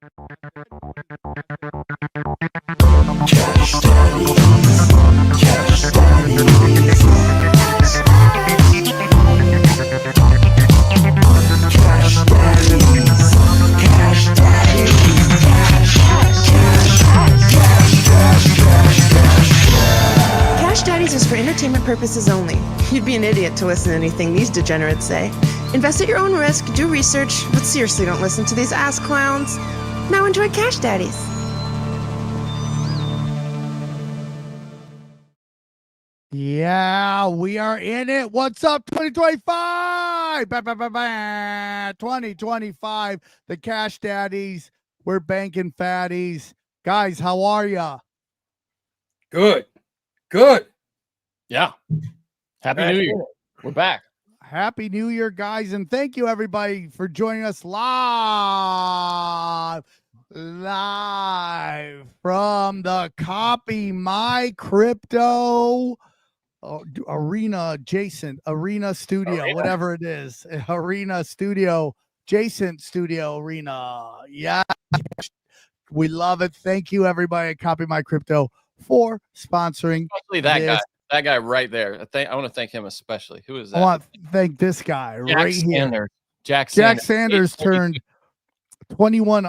Cash Daddies is for entertainment purposes only. You'd be an idiot to listen to anything these degenerates say. Invest at your own risk, do research, but seriously don't listen to these ass clowns. Now enjoy Cash Daddies. Yeah, we are in it. What's up, 2025? 2025, the Cash Daddies. We're banking fatties. Guys, how are ya? Good. Good. Yeah. Happy New Year. We're back. Happy New Year, guys, and thank you, everybody, for joining us live from the Copy My Crypto Arena Studio, whatever it is. Arena Studio, Jason Studio Arena. Yeah, we love it. Thank you, everybody at Copy My Crypto for sponsoring. Especially that guy right there. I want to thank him especially. Who is that? I want to thank this guy right here. Jack Sanders turned 21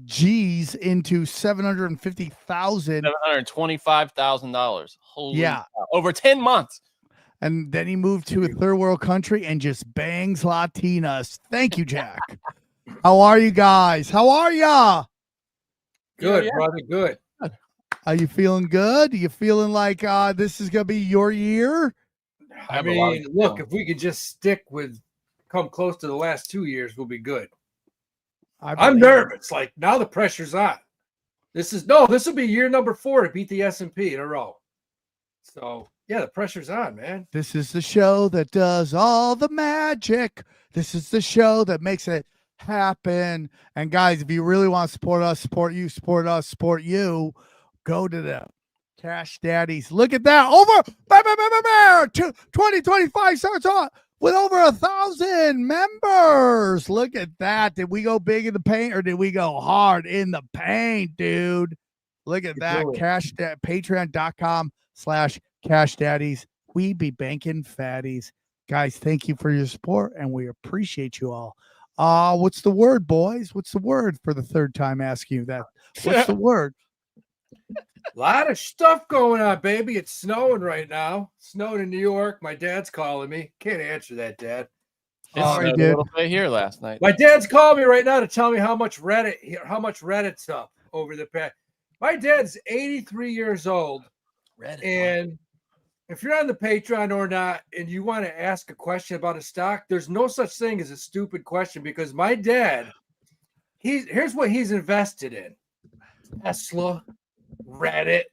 G's into $725,000. Holy yeah, cow. Over 10 months. And then he moved to a third world country and just bangs Latinas. Thank you, Jack. How are you guys? How are ya? Good, brother. Good. Are you feeling good? Are you feeling like this is gonna be your year? I mean, look, if we could just come close to the last 2 years, we'll be good. I'm nervous. Like, now the pressure's on. This will be year number 4 to beat the S&P in a row. So yeah, the pressure's on, man. This is the show that does all the magic. This is the show that makes it happen. And guys, if you really want to support us, support you, support us, support you, go to the Cash Daddies. Look at that. Over 2025 starts on with over 1,000 members. Look at that. Did we go big in the paint or did we go hard in the paint, dude? Look at that. Patreon.com/Cash Daddies. We be banking fatties. Guys, thank you for your support and we appreciate you all. What's the word, boys? What's the word for the third time asking you that? What's the word? A lot of stuff going on, baby. It's snowing right now. Snowed in New York. My dad's calling me. Can't answer that, Dad. It snowed a little bit here last night. My dad's calling me right now to tell me how much Reddit's up over the past. My dad's 83 years old. And if you're on the Patreon or not, and you want to ask a question about a stock, there's no such thing as a stupid question because my dad, here's what he's invested in: Tesla, Reddit,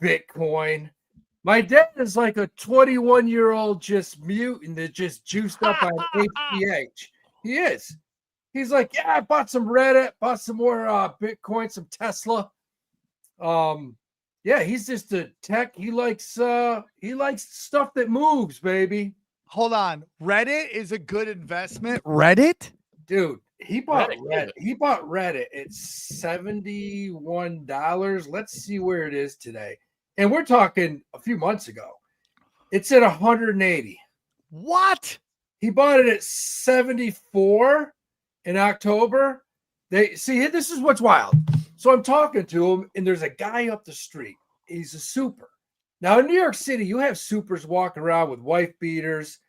Bitcoin. My dad is like a 21-year-old just mutant that just juiced up on HGH. He is. He's like, yeah, I bought some Reddit, bought some more Bitcoin, some Tesla. Yeah, he's just a tech. He likes stuff that moves, baby. Hold on. Reddit is a good investment. Reddit? Dude, he bought Reddit. He bought Reddit at $71. Let's see where it is today. And we're talking a few months ago. It's at 180. What? He bought it at 74 in October. This is what's wild. So I'm talking to him, and there's a guy up the street. He's a super. Now in New York City, you have supers walking around with wife beaters,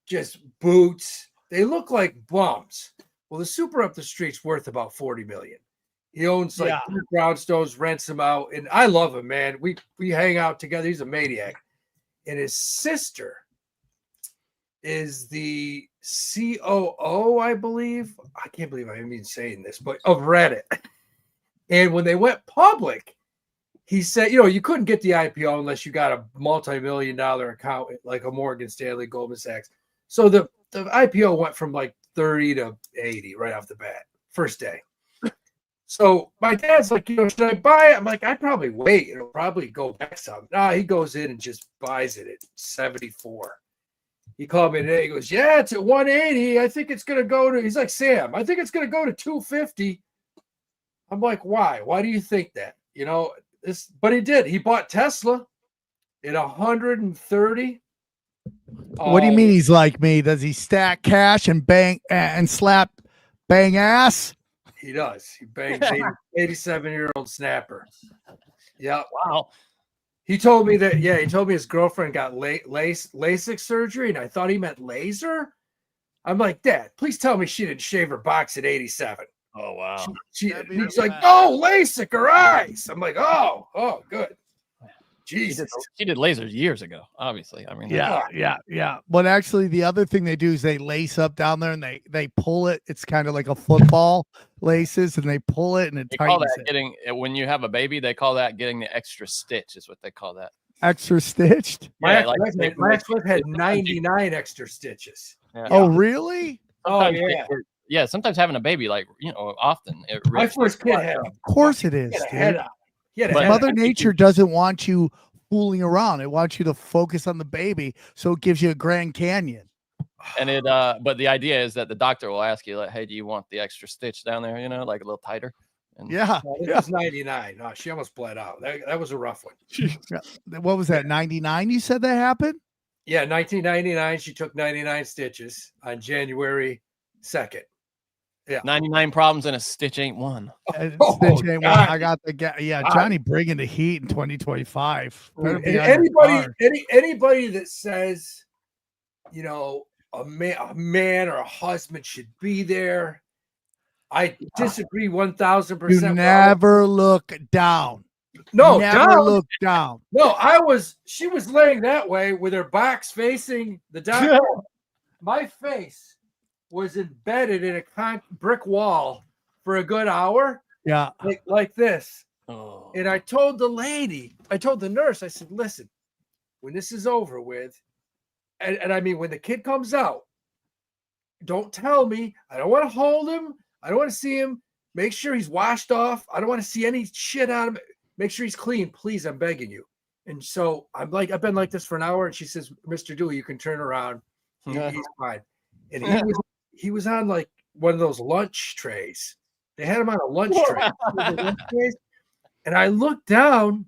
just boots. They look like bums. Well, the super up the street's worth about $40 million. He owns two brownstones, rents them out, and I love him, man. We hang out together. He's a maniac. And his sister is the COO, I believe. I can't believe I'm even saying this, but of Reddit. And when they went public, he said, you couldn't get the IPO unless you got a multi-million-dollar account like a Morgan Stanley, Goldman Sachs. So the IPO went from like 30 to 80 right off the bat, first day. So my dad's like, should I buy it? I'm like, I'd probably wait. It'll probably go back some. Nah, he goes in and just buys it at 74. He called me today. He goes, yeah, it's at 180. I think it's going to go to, he's like, Sam, I think it's going to go to 250. I'm like, why? Why do you think that? You know, this, but he did. He bought Tesla at 130. What do you mean he's like me? Does he stack cash and bang and slap bang ass? He does. He bangs 87-year-old snapper. Yeah. Wow. He told me that, he told me his girlfriend got LASIK surgery, and I thought he meant laser. I'm like, Dad, please tell me she didn't shave her box at 87. Oh, wow. He's like, no, LASIK her eyes. I'm like, oh, good. Jesus. She did lasers years ago, obviously. I mean, Yeah. But actually, the other thing they do is they lace up down there and they pull it. It's kind of like a football laces, and they pull it and it they tightens call that it. getting, when you have a baby, they call that getting the extra stitch, is what they call that. Extra stitched. My ex-wife had 99 extra stitches. Yeah. Oh, really? Sometimes yeah. Sometimes having a baby, like, often. My first kid had Of course it is, dude. But Mother Nature doesn't want you fooling around. It wants you to focus on the baby, so it gives you a Grand Canyon. And but the idea is that the doctor will ask you, like, hey, do you want the extra stitch down there? Like a little tighter. And Yeah. It was 99. No, she almost bled out. That was a rough one. What was that? 99? You said that happened? Yeah, 1999. She took 99 stitches on January 2nd. Yeah, 99 problems and a stitch ain't one. Stitch ain't one. I got the guy. Yeah, Johnny bringing the heat in 2025. Anybody that says, a man or a husband should be there, I disagree 1,000%. You never look down. No, never look down. No, she was laying that way with her box facing the doctor. My face was embedded in a brick wall for a good hour. Yeah. Like this. Oh. And I told the nurse, I said, listen, when this is over with, and I mean, when the kid comes out, don't tell me. I don't want to hold him. I don't want to see him. Make sure he's washed off. I don't want to see any shit on him. Make sure he's clean. Please, I'm begging you. And so I'm like, I've been like this for an hour. And she says, Mr. Dewey, you can turn around. He's fine. And he was on like one of those lunch trays. They had him on a lunch tray. And I looked down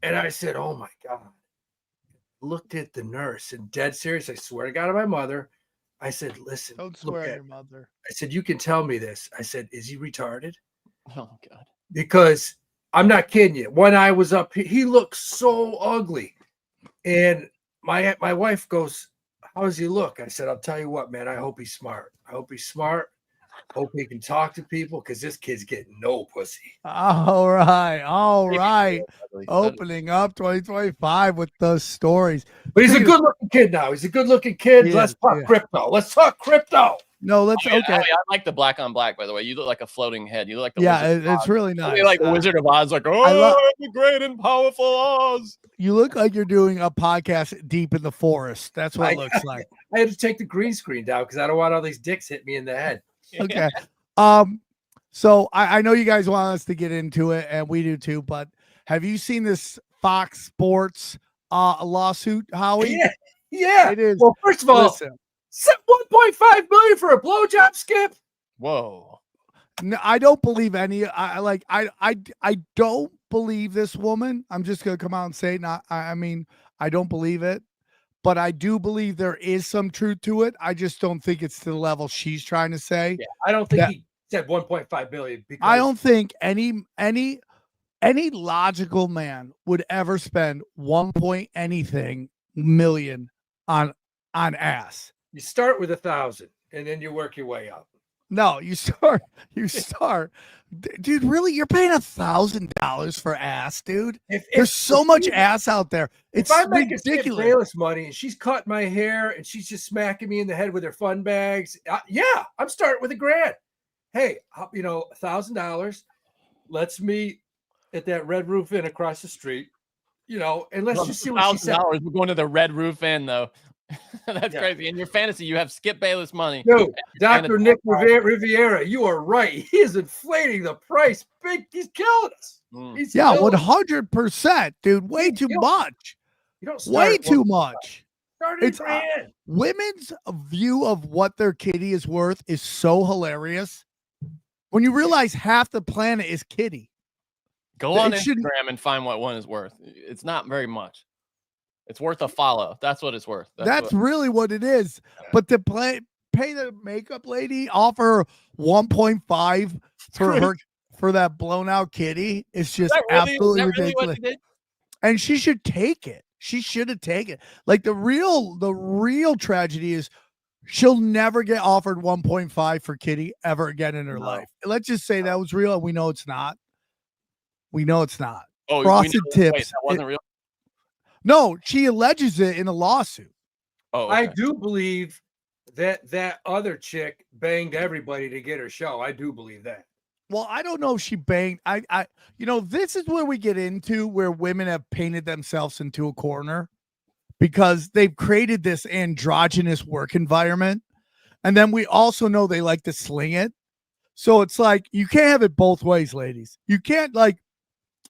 and I said, oh my God. Looked at the nurse and dead serious. I swear to God on my mother. I said, listen. Don't swear at your mother. I said, you can tell me this. I said, is he retarded? Oh God. Because I'm not kidding you. One eye was up. He looked so ugly. And my wife goes, how does he look? I said, I'll tell you what, man. I hope he's smart. Hope he can talk to people, because this kid's getting no pussy. All right. Opening up 2025 with those stories. But he's a good-looking kid now. He's a good-looking kid. Let's talk crypto. Let's talk crypto. No, let's okay. I like the black on black, by the way. You look like a floating head. You look like the Wizard it's really nice. Like Wizard of Oz, like, oh, the great and powerful Oz. You look like you're doing a podcast deep in the forest. That's what it looks like. I had to take the green screen down because I don't want all these dicks hit me in the head. Okay. So I know you guys want us to get into it, and we do too, but have you seen this Fox Sports lawsuit, Howie? Yeah. It is. Well, first of all, $1.5 million for a blowjob, Skip. Whoa. No, I don't believe any. I don't believe this woman. I'm just gonna come out and say, I don't believe it, but I do believe there is some truth to it. I just don't think it's to the level she's trying to say. Yeah, I don't think he said 1.5 billion. Because I don't think any logical man would ever spend 1 point anything million on ass. You start with 1,000 and then you work your way up. No, you start, dude. Really, you're paying $1,000 for ass, dude? There's so much ass out there. It's if I make ridiculous. Skip Bayless money and she's cutting my hair and she's just smacking me in the head with her fun bags, I'm starting with $1,000. Hey, $1,000 lets me at that Red Roof Inn across the street, and let's just see what she said. $1,000. We're going to the Red Roof Inn, though. That's crazy. In your fantasy, you have Skip Bayless money. Dude, Dr. Nick Riviera, you are right. He is inflating the price. He's killing us. 100%, dude. Way too much. You don't way too much. It's women's view of what their kitty is worth is so hilarious. When you realize half the planet is kitty. Go on It shouldn't- Instagram and find what one is worth. It's not very much. It's worth a follow. That's what it's worth. That's really what it is. But to pay the makeup lady, offer 1.5 for that blown out kitty is just absolutely ridiculous. And she should take it. She should have taken it. Like the real tragedy is she'll never get offered 1.5 for kitty ever again in her life. Let's just say that was real, and we know it's not. We know it's not. Oh, Frosted Tips. Wait, that wasn't real. No, she alleges it in a lawsuit. Oh, okay. I do believe that other chick banged everybody to get her show. I do believe that. Well, I don't know if she banged. This is where we get into where women have painted themselves into a corner because they've created this androgynous work environment. And then we also know they like to sling it. So it's like, you can't have it both ways, ladies. You can't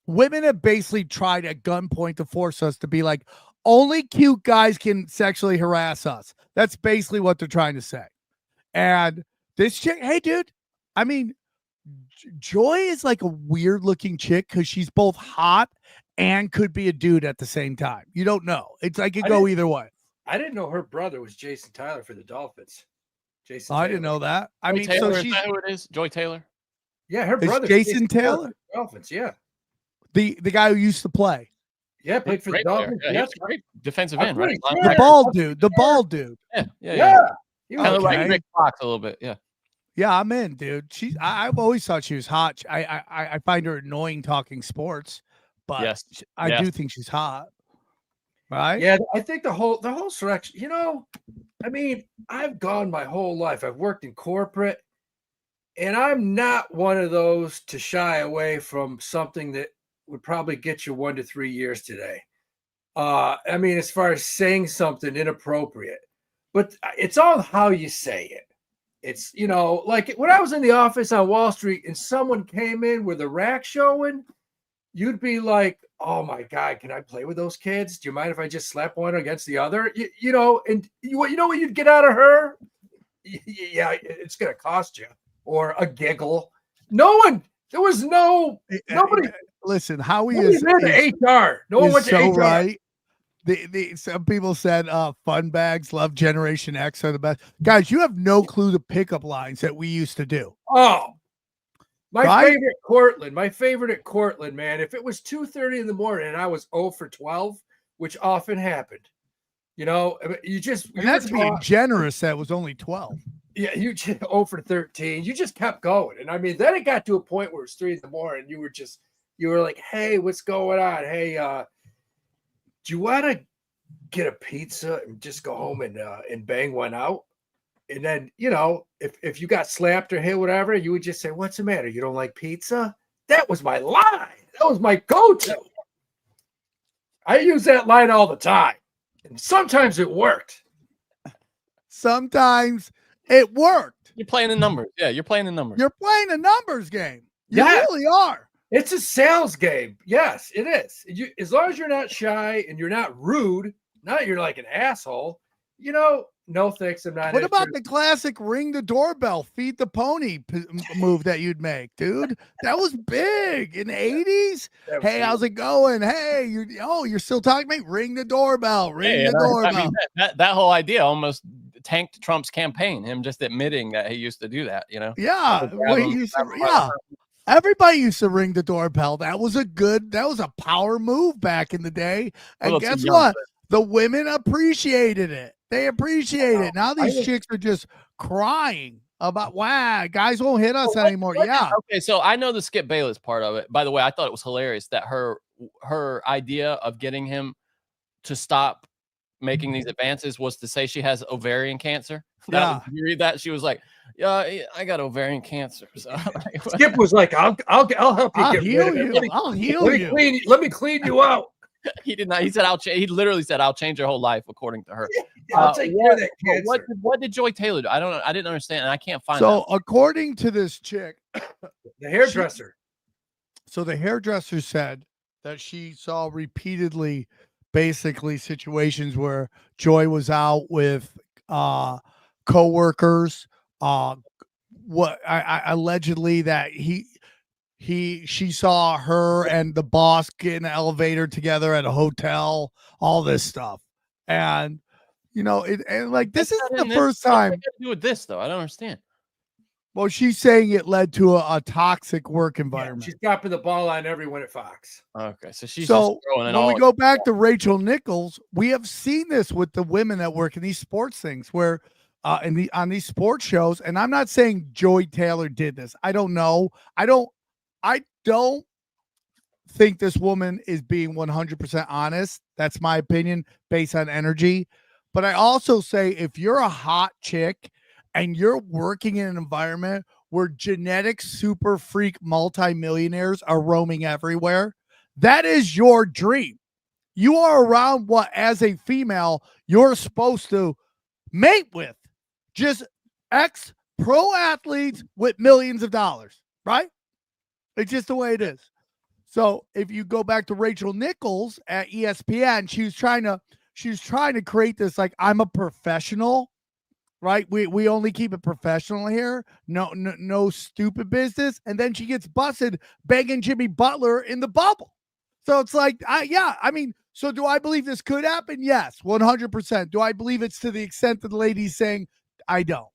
women have basically tried at gunpoint to force us to be like, only cute guys can sexually harass us. That's basically what they're trying to say. And this chick, hey, dude, I mean, Joy is like a weird looking chick because she's both hot and could be a dude at the same time. You don't know. It's like it could go either way. I didn't know her brother was Jason Tyler for the Dolphins. I didn't know that. I mean, Taylor, so is she's that who it is? Joy Taylor? Yeah, her brother Jason Taylor? Dolphins, yeah. The guy who used to play. Yeah, played for the Dolphins. Yeah, Yes. He's a great defensive end, right? The bald dude. The bald dude. Yeah. He Kind was of like Okay. Rick Fox a little bit. Yeah. Yeah, I'm in, dude. I've always thought she was hot. I find her annoying talking sports, but Yes. I do think she's hot. Right? Yeah, I think the whole selection, I mean, I've gone my whole life. I've worked in corporate, and I'm not one of those to shy away from something that would probably get you 1 to 3 years today. I mean, as far as saying something inappropriate, but it's all how you say it. It's, like when I was in the office on Wall Street and someone came in with a rack showing, you'd be like, oh my God, can I play with those kids? Do you mind if I just slap one against the other? And you know what you'd get out of her? Yeah, it's going to cost you. Or a giggle. Nobody. Listen, Howie Nobody's is there to HR. No one went to so HR. right. Some people said fun bags, love Generation X are the best. Guys, you have no clue the pickup lines that we used to do. Oh, my Right? favorite at Cortland, man. If it was 2:30 in the morning and I was 0 for 12, which often happened, That's being generous. That was only 12. Yeah, you just 0 for 13. You just kept going. And I mean, then it got to a point where it's 3 in the morning. You were like, hey, what's going on? Hey, do you want to get a pizza and just go home and bang one out? And then, if you got slapped or hit, whatever, you would just say, what's the matter? You don't like pizza? That was my line. That was my go-to. I use that line all the time. And sometimes it worked. Sometimes it worked. You're playing the numbers. Yeah, you're playing the numbers. You're playing a numbers game. You Yeah. really are. It's a sales game. Yes, it is. As long as you're not shy and you're not rude, not you're like an asshole, no thanks. I'm not. What about the classic ring the doorbell, feed the pony move that you'd make, dude? That was big in the 80s. Hey, how's it going? Hey, you're still talking to me? Ring the doorbell. Ring the doorbell. I mean, that whole idea almost tanked Trump's campaign. Him just admitting that he used to do that. Yeah. Everybody used to ring the doorbell. That was a power move back in the day. And guess what? The women appreciated it. They appreciate it. Now these chicks are just crying about, wow, guys won't hit us anymore. Yeah. Okay, so I know the Skip Bayless part of it. By the way, I thought it was hilarious that her idea of getting him to stop making these advances was to say she has ovarian cancer. You read that? She was like, yeah, I got ovarian cancer. So Skip was like, I'll help you. I'll heal you. I'll heal you. Let me clean you out. He did not. He said, he literally said, I'll change your whole life, according to her. I'll take care of that cancer. What did Joy Taylor do? I don't know. I didn't understand, and I can't find So according to this chick, the hairdresser. The hairdresser said that she saw repeatedly basically situations where Joy was out with coworkers, what I allegedly that she saw her and the boss get in an elevator together at a hotel, all this stuff. And and like this is the first time. What's that got to do with this though? I don't understand. Well, she's saying it led to a toxic work environment. She's dropping the ball on everyone at Fox. Okay, so she's so just throwing it when all. we go back to Rachel Nichols, we have seen this with the women that work in these sports things where on these sports shows, and I'm not saying Joy Taylor did this. I don't know. I don't think this woman is being 100% honest. That's my opinion based on energy. But I also say if you're a hot chick and you're working in an environment where genetic super freak multimillionaires are roaming everywhere, that is your dream. You are around what, as a female, you're supposed to mate with. Just ex-pro athletes with millions of dollars, right? It's just the way it is. So if you go back to Rachel Nichols at ESPN, she was trying to create this, like, I'm a professional, right? We only keep it professional here. No stupid business. And then she gets busted banging Jimmy Butler in the bubble. So it's like, so do I believe this could happen? Yes, 100%. Do I believe it's to the extent that the lady's saying? I don't.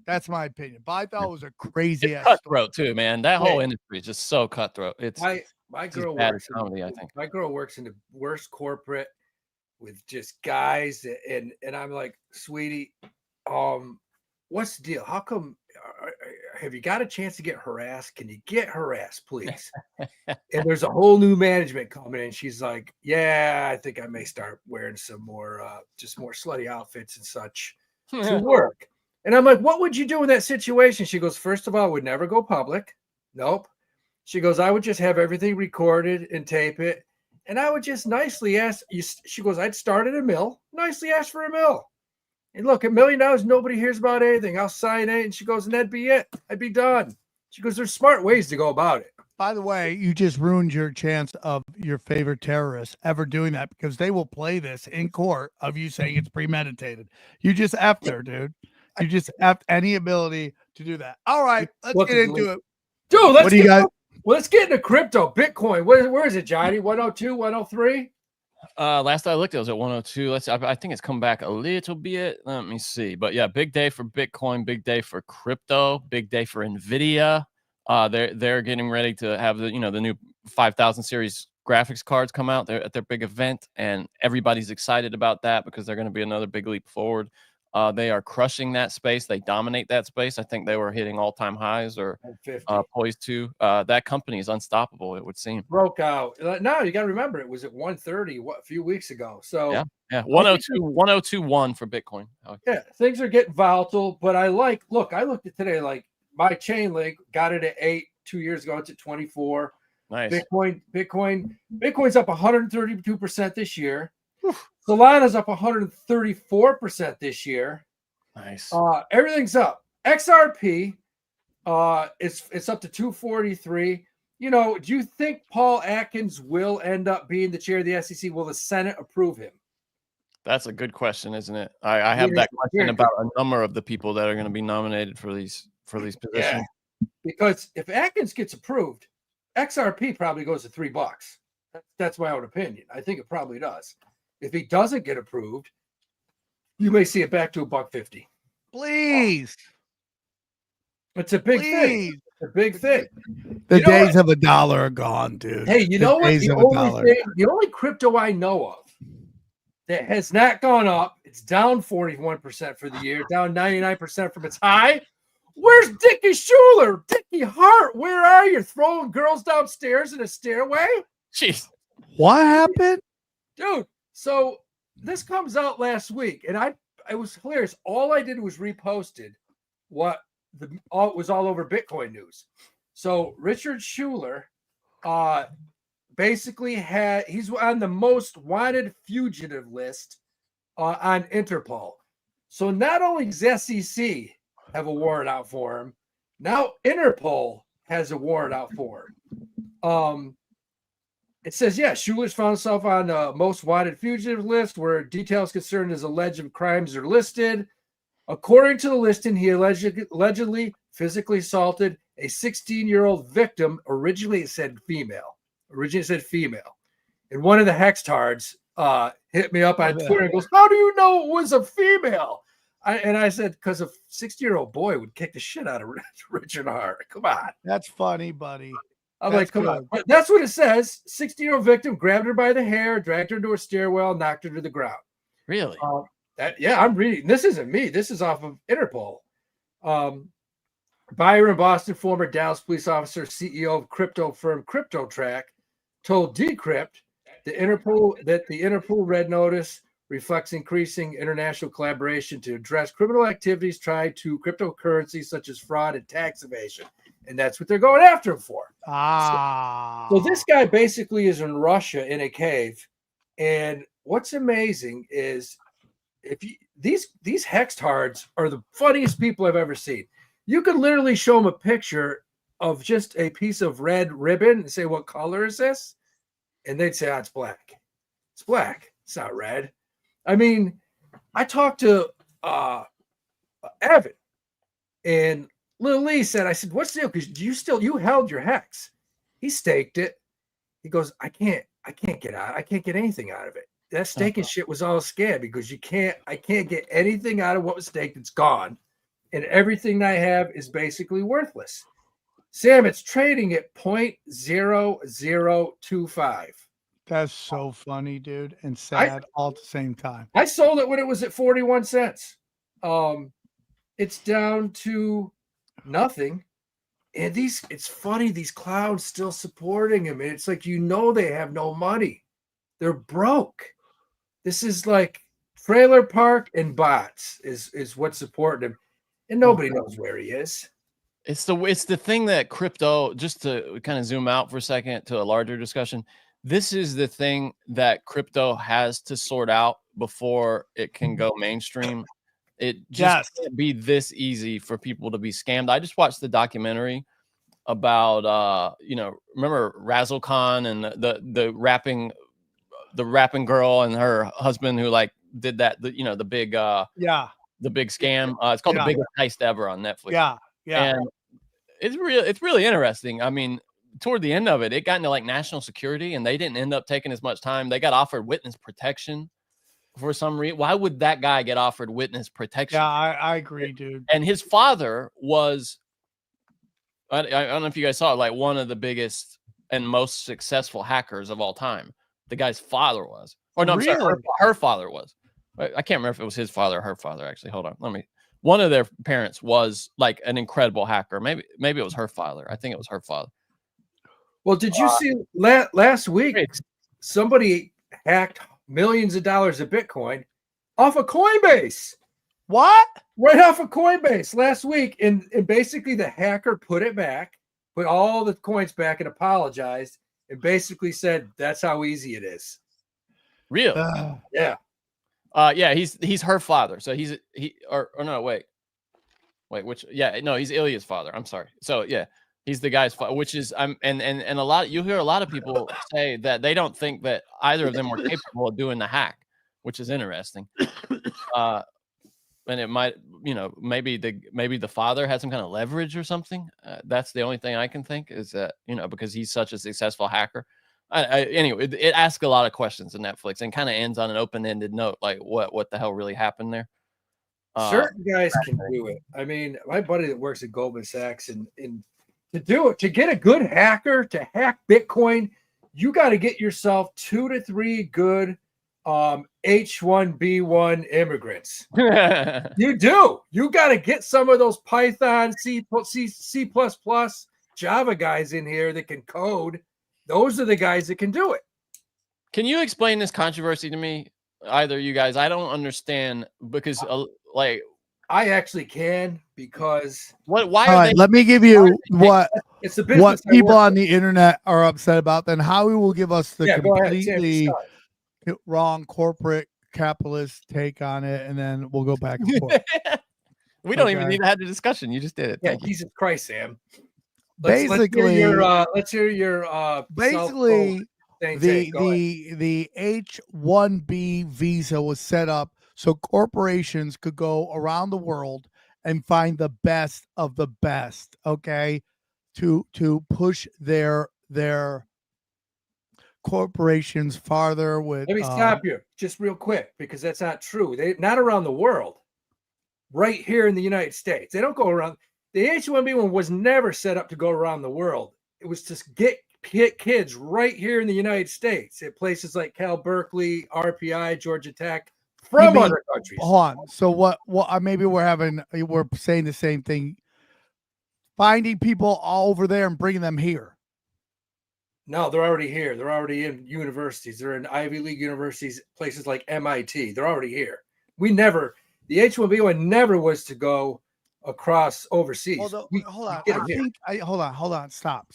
That's my opinion. But I thought it was a crazy ass cutthroat too, man. That whole industry is just so cutthroat. It's my girl works. I think my girl works in the worst corporate with just guys, and I'm like, sweetie, what's the deal? How come? Have you got a chance to get harassed? Can you get harassed, please? And there's a whole new management coming in. She's like, yeah, I think I may start wearing some more, just more slutty outfits and such to work. And I'm like, what would you do in that situation? She goes, first of all, I would never go public. Nope. She goes, I would just have everything recorded and tape it. And I would just nicely ask you. She goes, I'd start at a mill, nicely ask for a mill. And look, $1 million, nobody hears about anything. I'll sign it. And she goes, and that'd be it. I'd be done. She goes, there's smart ways to go about it. By the way, you just ruined your chance of your favorite terrorist ever doing that, because they will play this in court of you saying it's premeditated. You just effed her, dude. You just effed any ability to do that. All right, let's get into it. Dude, let's get into crypto. Bitcoin. Where is it, Johnny? 102, 103? Last I looked, it was at 102. I think it's come back a little bit. Let me see. But yeah, big day for Bitcoin, big day for crypto, big day for Nvidia. They're getting ready to have the new 5000 series graphics cards come out. They're at their big event, and everybody's excited about that because they're going to be another big leap forward. They are crushing that space. They dominate that space. I think they were hitting all-time highs or poised to. That company is unstoppable, it would seem. Broke out. No, you got to remember, it was at 130 a few weeks ago. So yeah, 102.1 for Bitcoin. Yeah, things are getting volatile, but I looked at today, like my chain link got it at 8 2 years ago. It's at 24. Nice. Bitcoin's up 132% this year. Solana's up 134% this year. Nice. Everything's up. XRP, it's up to 243. Do you think Paul Atkins will end up being the chair of the SEC? Will the Senate approve him? That's a good question, isn't it? I have that question about a number of the people that are going to be nominated for these positions. Yeah. Because if Atkins gets approved, XRP probably goes to $3. That's my own opinion. I think it probably does. If he doesn't get approved, you may see it back to $1.50. Please. It's a big thing. It's a big thing. The days of $1 are gone, dude. Hey, you know what? The only crypto I know of that has not gone up, it's down 41% for the year, down 99% from its high. Where's Dickie Schuler? Dickie Hart, where are you? Throwing girls downstairs in a stairway? Jeez. What happened? Dude, so this comes out last week, and it was hilarious. All I did was reposted what was all over Bitcoin news. So Richard Schuler basically he's on the most wanted fugitive list on Interpol. So not only does SEC have a warrant out for him, now Interpol has a warrant out for him. It says, Schuler's found himself on the most wanted fugitive list where details concerning his alleged crimes are listed. According to the listing, he allegedly physically assaulted a 16-year-old victim. Originally, it said female. And one of the hextards hit me up on Twitter and goes, "How do you know it was a female?" And I said, "Because a 60-year-old boy would kick the shit out of Richard Hart. Come on." That's funny, buddy. I'm like, come on. But that's what it says. 60-year-old victim grabbed her by the hair, dragged her into a stairwell, knocked her to the ground. Really? I'm reading. This isn't me. This is off of Interpol. Byron Boston, former Dallas police officer, CEO of crypto firm CryptoTrack, told Decrypt the Interpol red notice reflects increasing international collaboration to address criminal activities tied to cryptocurrencies such as fraud and tax evasion. And that's what they're going after him for. So this guy basically is in Russia in a cave. And what's amazing is these hextards are the funniest people I've ever seen. You could literally show them a picture of just a piece of red ribbon and say, "What color is this?" And they'd say, "Oh, it's black. It's black. It's not red." I mean, I talked to Evan, and Lil Lee said, I said, "What's the deal? Because you held your hex." He staked it. He goes, I can't get out. I can't get anything out of it. That staking shit was all a scam because I can't get anything out of what was staked. It's gone. And everything I have is basically worthless. Sam, it's trading at 0.0025. That's so funny, dude, and sad all at the same time. I sold it when it was at 41 cents. It's down to nothing. And it's funny, these clowns still supporting him. And it's like, they have no money. They're broke. This is like trailer park and bots is what's supporting him. And nobody knows where he is. It's the thing that crypto, just to kind of zoom out for a second to a larger discussion, this is the thing that crypto has to sort out before it can go mainstream. It just can't be this easy for people to be scammed. I just watched the documentary about remember Razzle Khan and the rapping girl and her husband who like did that, the big the big scam. It's called The Biggest Heist Ever on Netflix. Yeah. And it's really interesting. I mean, toward the end of it, it got into like national security, and they didn't end up taking as much time. They got offered witness protection for some reason. Why would that guy get offered witness protection? Yeah, I agree, dude. And his father was, I don't know if you guys saw it, like one of the biggest and most successful hackers of all time. The guy's father was, or no, I'm sorry, her father was. I can't remember if it was his father or her father. Actually, hold on. One of their parents was like an incredible hacker. Maybe it was her father. I think it was her father. Well, did you see last week somebody hacked millions of dollars of Bitcoin off of Coinbase? What? Right off of Coinbase last week. And basically the hacker put it back, put all the coins back and apologized and basically said, that's how easy it is. Really? Yeah. He's her father. So he's he's Ilya's father. I'm sorry. So yeah, he's the guy's father, which is and a lot, you hear a lot of people say that they don't think that either of them were capable of doing the hack, which is interesting. And it might, maybe the father had some kind of leverage or something. That's the only thing I can think is that, because he's such a successful hacker. Anyway, it asks a lot of questions in Netflix and kind of ends on an open-ended note, like what the hell really happened there. Certain guys can do it. I mean, my buddy that works at Goldman Sachs, and to do it, to get a good hacker to hack Bitcoin, you got to get yourself 2 to 3 good H-1B immigrants. You do. You got to get some of those Python, C++, Java guys in here that can code. Those are the guys that can do it. Can you explain this controversy to me? Either you guys, I don't understand because I actually can because why all are right, they? Let me give you what people on the the internet are upset about. Then Howie will give us the completely wrong corporate capitalist take on it, and then we'll go back and forth. We don't even need to have the discussion. You just did it. Yeah, Jesus Christ, Sam. Basically, let's hear your basically the H-1B visa was set up so corporations could go around the world and find the best of the best, okay, to push their corporations farther with Let me stop you just real quick, because that's not true. They not around the world, right here in the United States. They don't go around. The H-1B one was never set up to go around the world. It was to get kids right here in the United States at places like Cal Berkeley, RPI, Georgia Tech, from other countries. Hold on. So what maybe we're saying the same thing. Finding people all over there and bringing them here. No, they're already here. They're already in universities. They're in Ivy League universities, places like MIT. They're already here. The H-1B one never was to go across overseas. Hold on. Stop.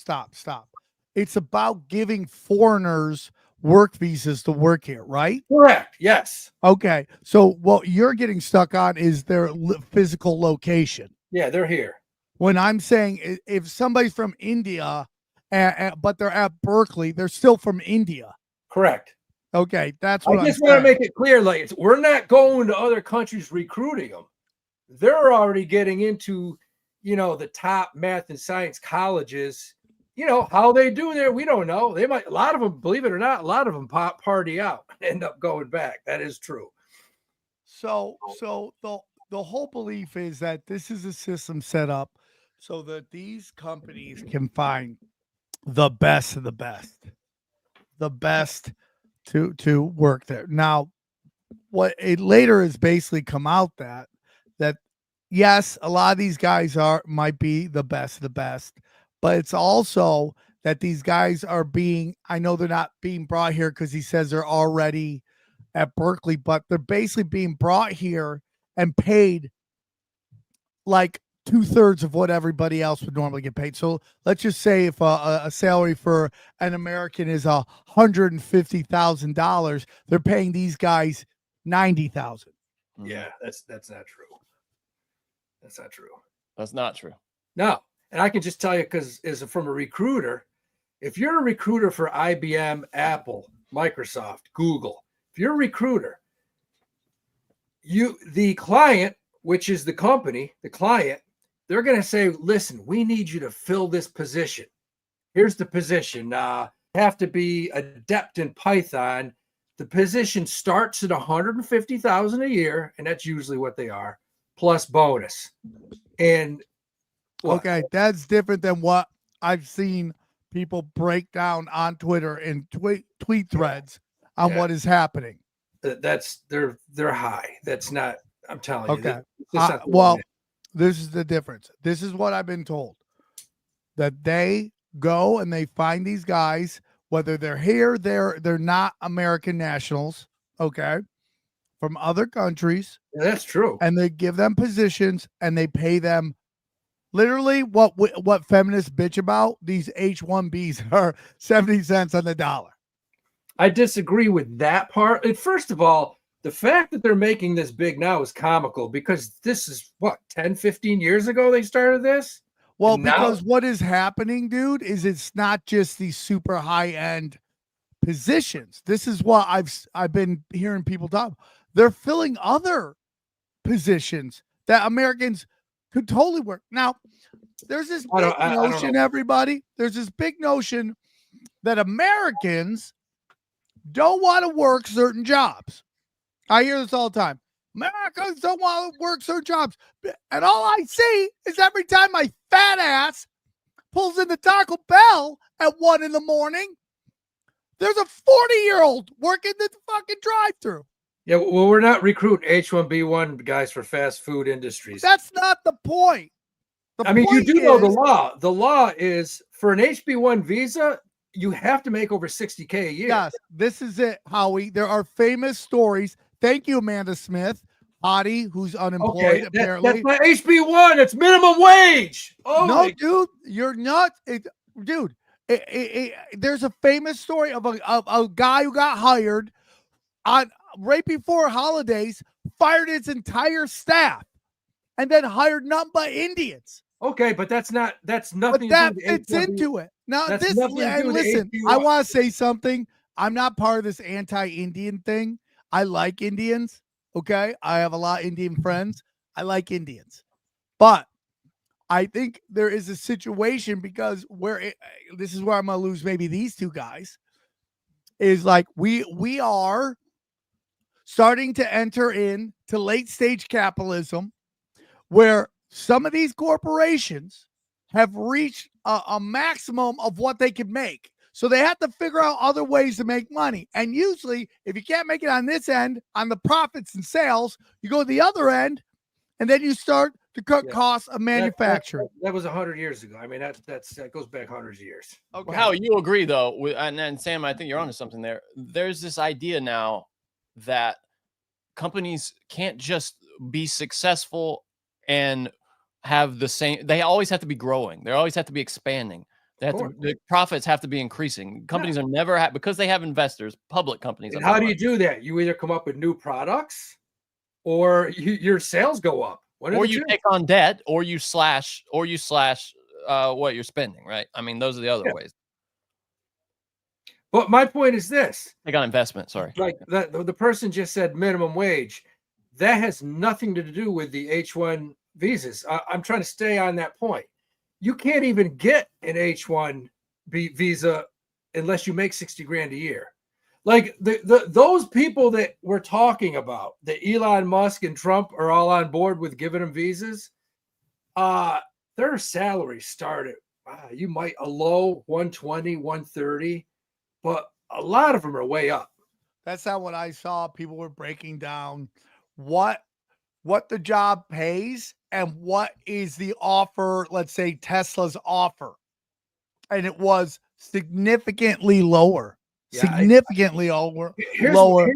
It's about giving foreigners work visas to work here, right? Correct. Yes. Okay. So what you're getting stuck on is their physical location. Yeah, they're here. When I'm saying if somebody's from India, but they're at Berkeley, they're still from India. Correct. Okay, that's what I just want to make it clear. Like, we're not going to other countries recruiting them. They're already getting into, the top math and science colleges. How they do there, we don't know. They might, a lot of them, believe it or not, a lot of them party out and end up going back. That is true. So the whole belief is that this is a system set up so that these companies can find the best of the best to work there. Now, what it later has basically come out that yes, a lot of these guys might be the best of the best, but it's also that these guys are I know they're not being brought here because he says they're already at Berkeley, but they're basically being brought here and paid like 2/3 of what everybody else would normally get paid. So let's just say if a salary for an American is $150,000, they're paying these guys $90,000. Yeah, that's not true. That's not true. That's not true. No, and I can just tell you, because from a recruiter, if you're a recruiter for IBM, Apple, Microsoft, Google, if you're a recruiter, the client, which is the company, the client, they're going to say, listen, we need you to fill this position. Here's the position. Have to be adept in Python. The position starts at $150,000 a year, and that's usually what they are, plus bonus. And okay, that's different than what I've seen people break down on Twitter and tweet threads on what is happening. That's they're high. That's not. I'm telling you. Okay. Well, this is the difference. This is what I've been told, that they go and they find these guys, whether they're here, they're not American nationals, okay, from other countries. Yeah, that's true. And they give them positions and they pay them literally what feminists bitch about. These H-1Bs are 70 cents on the dollar. I disagree with that part. And first of all, the fact that they're making this big now is comical, because this is 10, 15 years ago they started this. Well, because what is happening, dude, is it's not just these super high-end positions. This is what I've been hearing people talk. They're filling other positions that Americans could totally work. Now, there's this big notion, everybody. There's this big notion that Americans don't want to work certain jobs. I hear this all the time. Americans don't want to work certain jobs. And all I see is every time my fat ass pulls into Taco Bell at 1 a.m, there's a 40-year-old working the fucking drive-thru. Yeah, well, we're not recruiting H-1B1 guys for fast food industries. That's not the point. You do know the law. The law is for an H-1B visa, you have to make over $60K a year. Yes, this is it, Howie. There are famous stories. Thank you, Amanda Smith. Howie, who's unemployed, apparently. That's not HB1. It's minimum wage. Oh, no, dude, you're not. Dude, there's a famous story of a guy who got hired right before holidays, fired his entire staff, and then hired none but Indians. Okay, but that's nothing. But that fits into it. Now, listen, I want to say something. I'm not part of this anti-Indian thing. I like Indians. Okay. I have a lot of Indian friends. I like Indians. But I think there is a situation because this is where I'm going to lose maybe these two guys is like we are starting to enter into late stage capitalism where some of these corporations have reached a maximum of what they can make. So they have to figure out other ways to make money. And usually, if you can't make it on this end, on the profits and sales, you go to the other end, and then you start to cut costs of manufacturing. That was 100 years ago. I mean, that goes back hundreds of years. Okay. Well, Howie, you agree though, and Sam, I think you're onto something there. There's this idea now that companies can't just be successful and have the same. They always have to be growing. They always have to be expanding. The profits have to be increasing. Companies are never because they have investors, public companies. And how do you do that? You either come up with new products, or your sales go up, or you take on debt, or you slash what you're spending. Right? I mean, those are the other ways. But my point is this: take on investment. Sorry, like the person just said minimum wage. That has nothing to do with the H-1 visas. I'm trying to stay on that point. You can't even get an H-1B visa unless you make 60 grand a year. Like those people that we're talking about, that Elon Musk and Trump are all on board with giving them visas, their salaries start at you might a low 120, 130, but a lot of them are way up. That's not what I saw. People were breaking down what the job pays and what is the offer, let's say Tesla's offer. And it was significantly lower. Lower.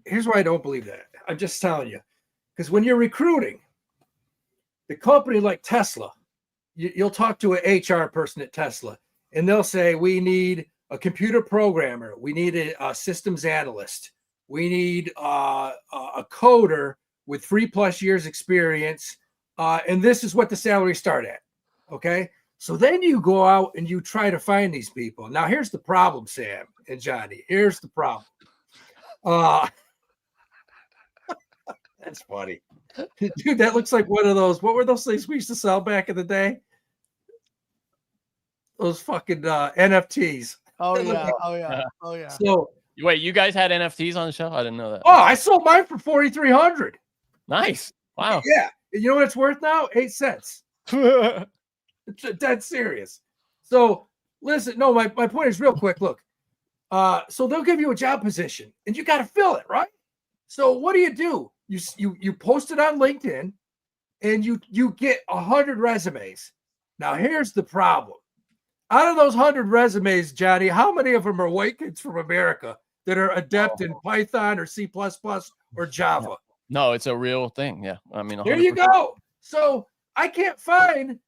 Here's why I don't believe that. I'm just telling you. Because when you're recruiting, the company like Tesla, you'll talk to an HR person at Tesla, and they'll say, we need a computer programmer. We need a systems analyst. We need a coder with 3+ years experience. And this is what the salaries start at. Okay. So then you go out and you try to find these people. Now, here's the problem, Sam and Johnny. Here's the problem. That's funny. Dude, that looks like one of those. What were those things we used to sell back in the day? Those fucking NFTs. Oh, yeah. So, wait, you guys had NFTs on the show? I didn't know that. Oh, I sold mine for $4,300. Nice. Wow. Yeah. You know what it's worth now? 8 cents. It's dead serious. So listen, no, my point is real quick. Look, so they'll give you a job position and you got to fill it, right? So what do? You post it on LinkedIn and you get 100 resumes. Now here's the problem. Out of those 100 resumes, Johnny, how many of them are white kids from America that are adept in Python or C++ or Java? No, it's a real thing. Yeah. I mean, 100%. There you go. So I can't find,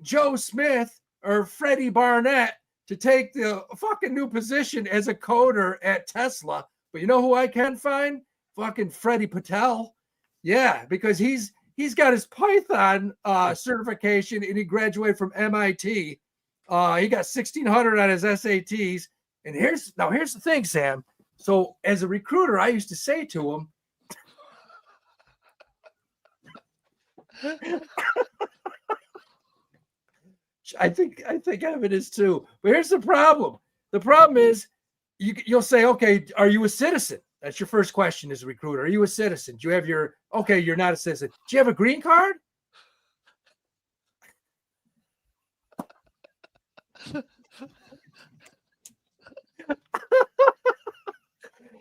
Joe Smith or Freddie Barnett to take the fucking new position as a coder at Tesla. But you know who I can find? Fucking Freddie Patel. Yeah, because he's got his Python certification and he graduated from MIT. He got 1,600 on his SATs. And here's the thing, Sam. So as a recruiter, I used to say to him, I think Evan is too. But here's the problem. The problem is you'll say, okay, are you a citizen? That's your first question as a recruiter. Are you a citizen? Do you have you're not a citizen. Do you have a green card?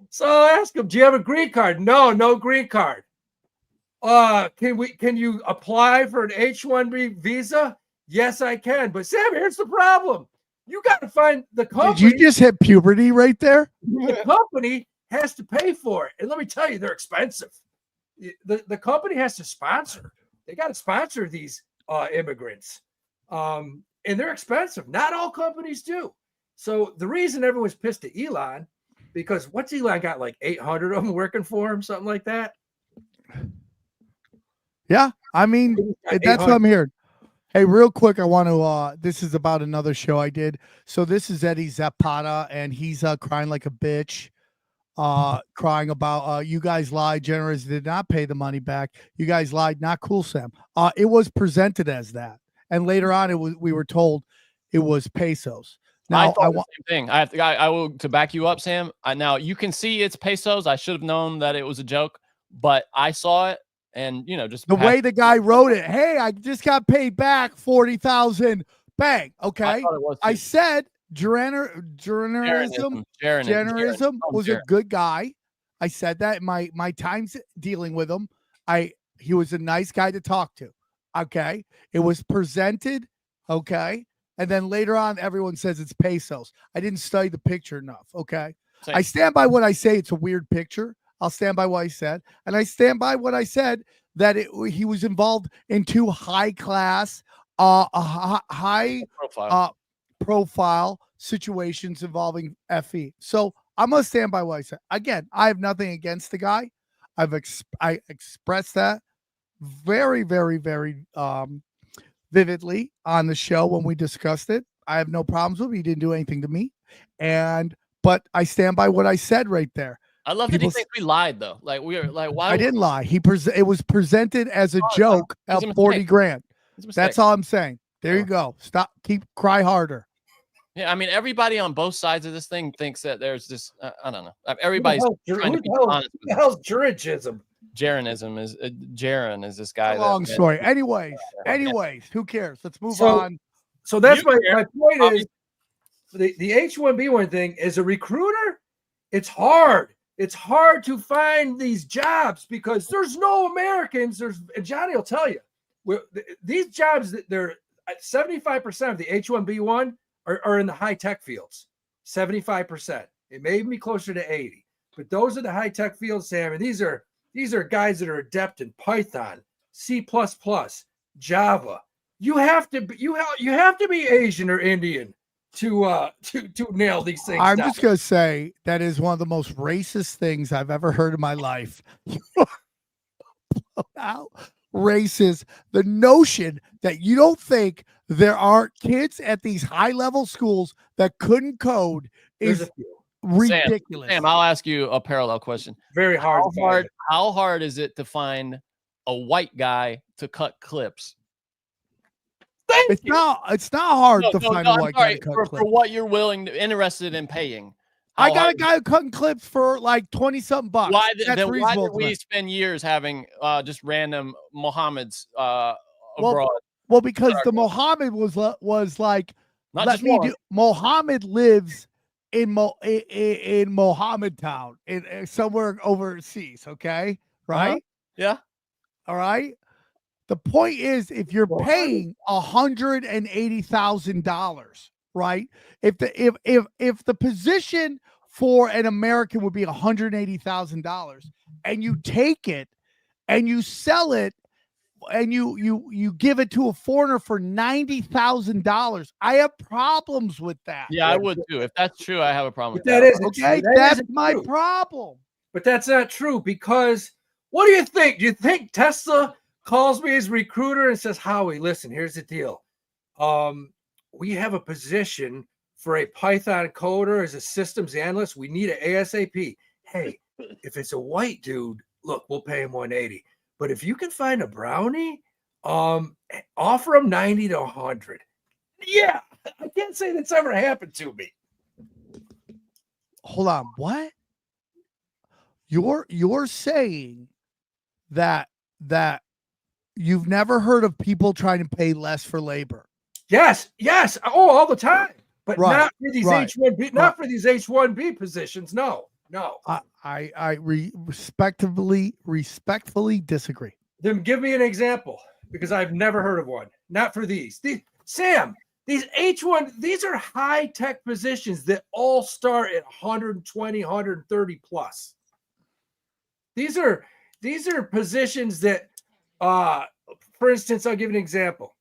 So I ask him, do you have a green card? No green card. Can you apply for an H-1B visa? Yes, I can. But Sam, here's the problem. You got to find the company. Did you just hit puberty right there? The company has to pay for it. And let me tell you, they're expensive. The company has to sponsor. They got to sponsor these immigrants. And they're expensive. Not all companies do. So the reason everyone's pissed at Elon, because what's Elon got, like 800 of them working for him, something like that? Yeah, I mean, that's what I'm hearing. Hey, real quick, I want to, this is about another show I did. So this is Eddie Zapata, and he's crying like a bitch. crying about you guys lied. Generous did not pay the money back. You guys lied. Not cool, Sam. It was presented as that, and later on, we were told it was pesos. I Now thought the same thing. I will to back you up, Sam. Now you can see it's pesos. I should have known that it was a joke, but I saw it, and just the way the guy wrote it. Hey, I just got paid back 40,000. Bang. Okay. I said Generism was a good guy. I said that my times dealing with him. He was a nice guy to talk to. Okay. It was presented. Okay. And then later on, everyone says it's pesos. I didn't study the picture enough. Okay. Same. I stand by what I say. It's a weird picture. I'll stand by what I said. And I stand by what I said that he was involved in 2 high class, high profile situations involving FE. So I'm going to stand by what I said. Again, I have nothing against the guy. I expressed that very, very, very, vividly on the show when we discussed it. I have no problems with it. He didn't do anything to me. But I stand by what I said right there. I love that he thinks we lied though. Like we are like, why? I didn't lie. It was presented as a joke at 40 grand. That's all I'm saying. There you go. Stop. Cry harder. Yeah, I mean, everybody on both sides of this thing thinks that there's this. I don't know. Everybody's trying to be honest. What the hell's Jurigism? Jaron is this guy. Long story. Anyways, who cares? Let's move on. So that's my point is the H-1B one thing is a recruiter. It's hard. It's hard to find these jobs because there's no Americans. And Johnny will tell you these jobs that they're 75% of the H-1B one are in the high tech fields. 75%. It may be closer to 80, but those are the high tech fields, Sam. And these are guys that are adept in Python, C++, Java. You have to be Asian or Indian to nail these things. I'm just gonna say that is one of the most racist things I've ever heard in my life. Racist. The notion that you don't think there are kids at these high level schools that couldn't code is ridiculous. Sam, I'll ask you a parallel question. Very hard. How hard is it to find a white guy to cut clips? It's not hard to find a white guy to cut clips. For what you're interested in paying. I got a guy cutting clips for like 20-something bucks. Why did we spend years having just random Mohammeds abroad? Well, because the Mohammed was like, Mohammed lives in Mohammed Town, in somewhere overseas. Okay, right? Yeah. All right. The point is, if you're paying $180,000, right? If the position for an American would be $180,000, and you take it and you sell it and you give it to a foreigner for $90,000, I have problems with that. Yeah, I would too. If that's true, I have a problem with that. That's my problem. But that's not true, because what do you think? Do you think Tesla calls me as recruiter and says, Howie, listen, here's the deal. We have a position for a Python coder as a systems analyst. We need an ASAP. Hey, if it's a white dude, look, we'll pay him 180. But if you can find a brownie, offer him 90 to 100. Yeah, I can't say that's ever happened to me. Hold on, what? You're saying that you've never heard of people trying to pay less for labor? Yes. Oh, all the time. But not for these H-1B, not for these H-1B positions. No. I respectfully disagree. Then give me an example, because I've never heard of one. Not for these. Sam, these H-1, these are high-tech positions that all start at 120, 130 plus. These are positions that, for instance, I'll give you an example.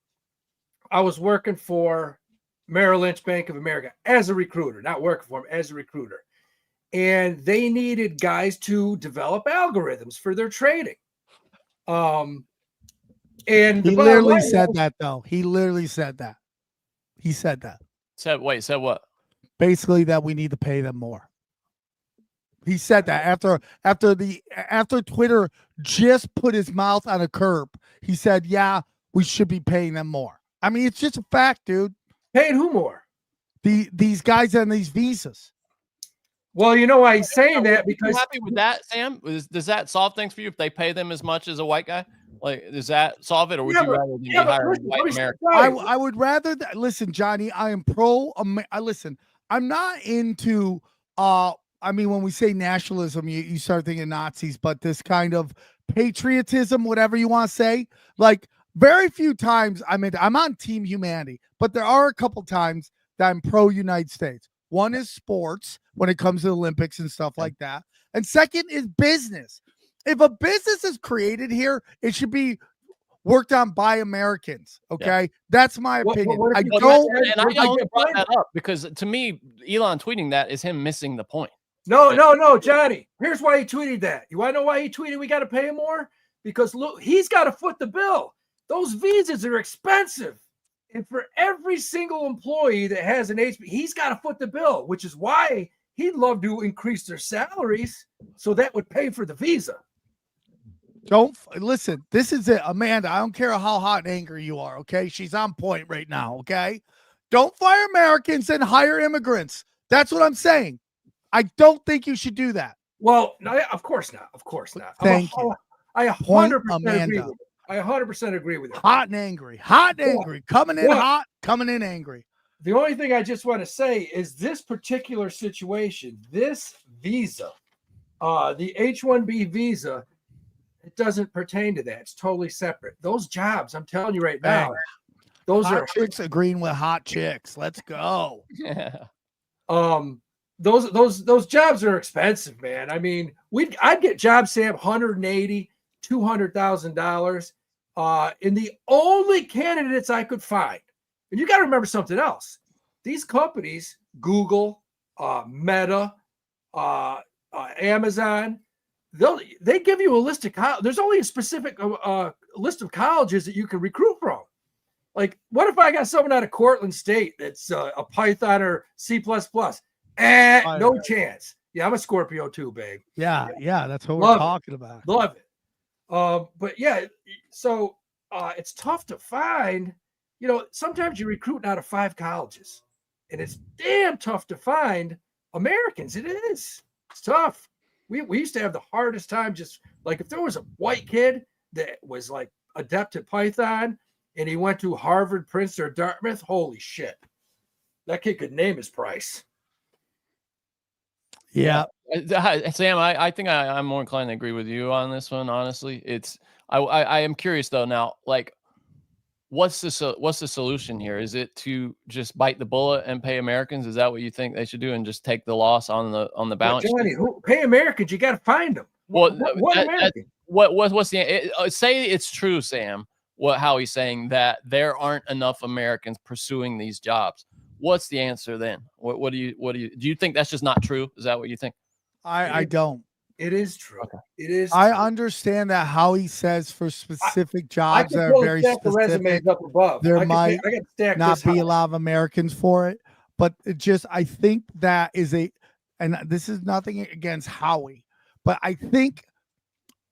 I was working for Merrill Lynch Bank of America as a recruiter, not working for them, as a recruiter. And they needed guys to develop algorithms for their trading. And he literally said that, though. He literally said that. He said that. Said what? Basically, that we need to pay them more. He said that after Twitter just put his mouth on a curb. He said, "Yeah, we should be paying them more." I mean, it's just a fact, dude. Paying who more? These guys on these visas. Well, you know why he's saying that, You because happy with that, Sam? Does that solve things for you if they pay them as much as a white guy? Like, does that solve it, or would you rather than be hiring white Americans? I would rather listen, Johnny. I am pro. Listen, I'm not into. I mean, when we say nationalism, you start thinking Nazis, but this kind of patriotism, whatever you want to say, like very few times I'm on Team Humanity, but there are a couple times that I'm pro United States. One is sports when it comes to the Olympics and stuff like that, and second is business. If a business is created here, it should be worked on by Americans. Okay, that's my opinion. What I if you don't. And I only brought that up because to me, Elon tweeting that is him missing the point. No, Johnny. Here's why he tweeted that. You want to know why he tweeted we got to pay him more? Because look, he's got to foot the bill. Those visas are expensive. And for every single employee that has an HB, he's got to foot the bill, which is why he'd love to increase their salaries so that would pay for the visa. Don't listen. This is it, Amanda. I don't care how hot and angry you are. Okay, she's on point right now. Okay, don't fire Americans and hire immigrants. That's what I'm saying. I don't think you should do that. Well, no, of course not. Of course not. Thank you. I 100% agree with you. I 100% agree with you. Hot and angry. Hot and angry. Coming in hot, coming in angry. The only thing I just want to say is this particular situation, this visa, the H-1B visa, it doesn't pertain to that. It's totally separate. Those jobs, I'm telling you right now, those hot are chicks agreeing with hot chicks. Let's go. Yeah. Those jobs are expensive, man. I mean, I'd get jobs, Sam, $180,000, $200,000. And the only candidates I could find, and you got to remember something else. These companies, Google, Meta, Amazon, they give you a list of there's only a specific list of colleges that you can recruit from. Like, what if I got someone out of Cortland State that's a Python or C++? No chance. Yeah, I'm a Scorpio too, babe. Yeah, that's what we're talking about. Love it. But yeah, so it's tough to find. You know, sometimes you recruit out of 5 colleges, and it's damn tough to find Americans. It is. It's tough. We used to have the hardest time. Just like if there was a white kid that was like adept at Python and he went to Harvard, Princeton, or Dartmouth, holy shit, that kid could name his price. Yeah. Sam, I think I'm more inclined to agree with you on this one. Honestly, I am curious though. Now, like, what's the solution here? Is it to just bite the bullet and pay Americans? Is that what you think they should do, and just take the loss on the balance sheet? Johnny, pay Americans? You got to find them. Well, what's say it's true, Sam? How he's saying that there aren't enough Americans pursuing these jobs. What's the answer then? What do you think that's just not true? Is that what you think? I don't. It is true. Okay. It is. I understand that Howie says for specific jobs that are very specific, up above. there might not be a lot of Americans for it. But I think that is and this is nothing against Howie, but I think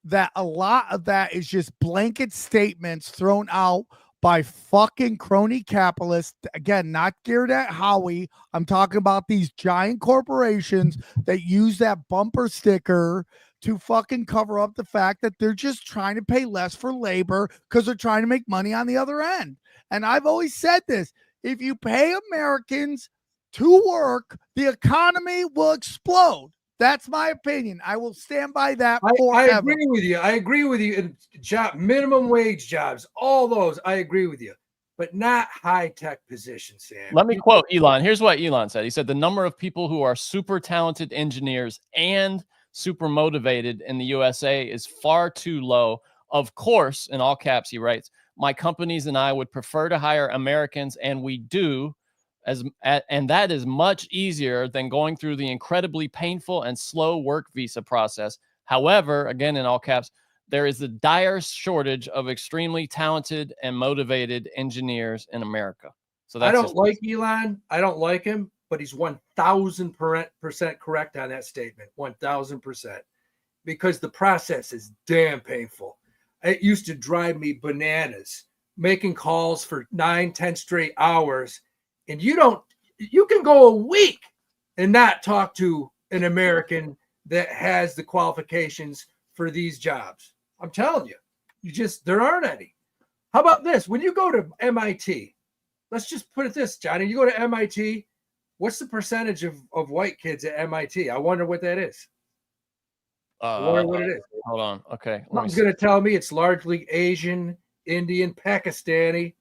that a lot of that is just blanket statements thrown out by fucking crony capitalists. Again, not geared at Howie. I'm talking about these giant corporations that use that bumper sticker to fucking cover up the fact that they're just trying to pay less for labor because they're trying to make money on the other end. And I've always said this: if you pay Americans to work, the economy will explode. That's my opinion. I will stand by that forever. I agree with you. I agree with you. And minimum wage jobs, all those, I agree with you. But not high-tech positions, Sam. Let me quote Elon. Here's what Elon said. He said, the number of people who are super talented engineers and super motivated in the USA is far too low. Of course, in all caps, he writes, my companies and I would prefer to hire Americans, and we do. And that is much easier than going through the incredibly painful and slow work visa process. However, again, in all caps, there is a dire shortage of extremely talented and motivated engineers in America. So that's I don't like Elon. I don't like him. but he's 1,000% correct on that statement. 1,000%. Because the process is damn painful. It used to drive me bananas making calls for 9-10 straight hours. And you can go a week and not talk to an American that has the qualifications for these jobs. I'm telling you, there aren't any. How about this? When you go to MIT, let's just put it this, Johnny, you go to MIT, what's the percentage of white kids at MIT? I wonder what that is. I wonder what it is. Hold on. Okay. Someone's going to tell me it's largely Asian, Indian, Pakistani.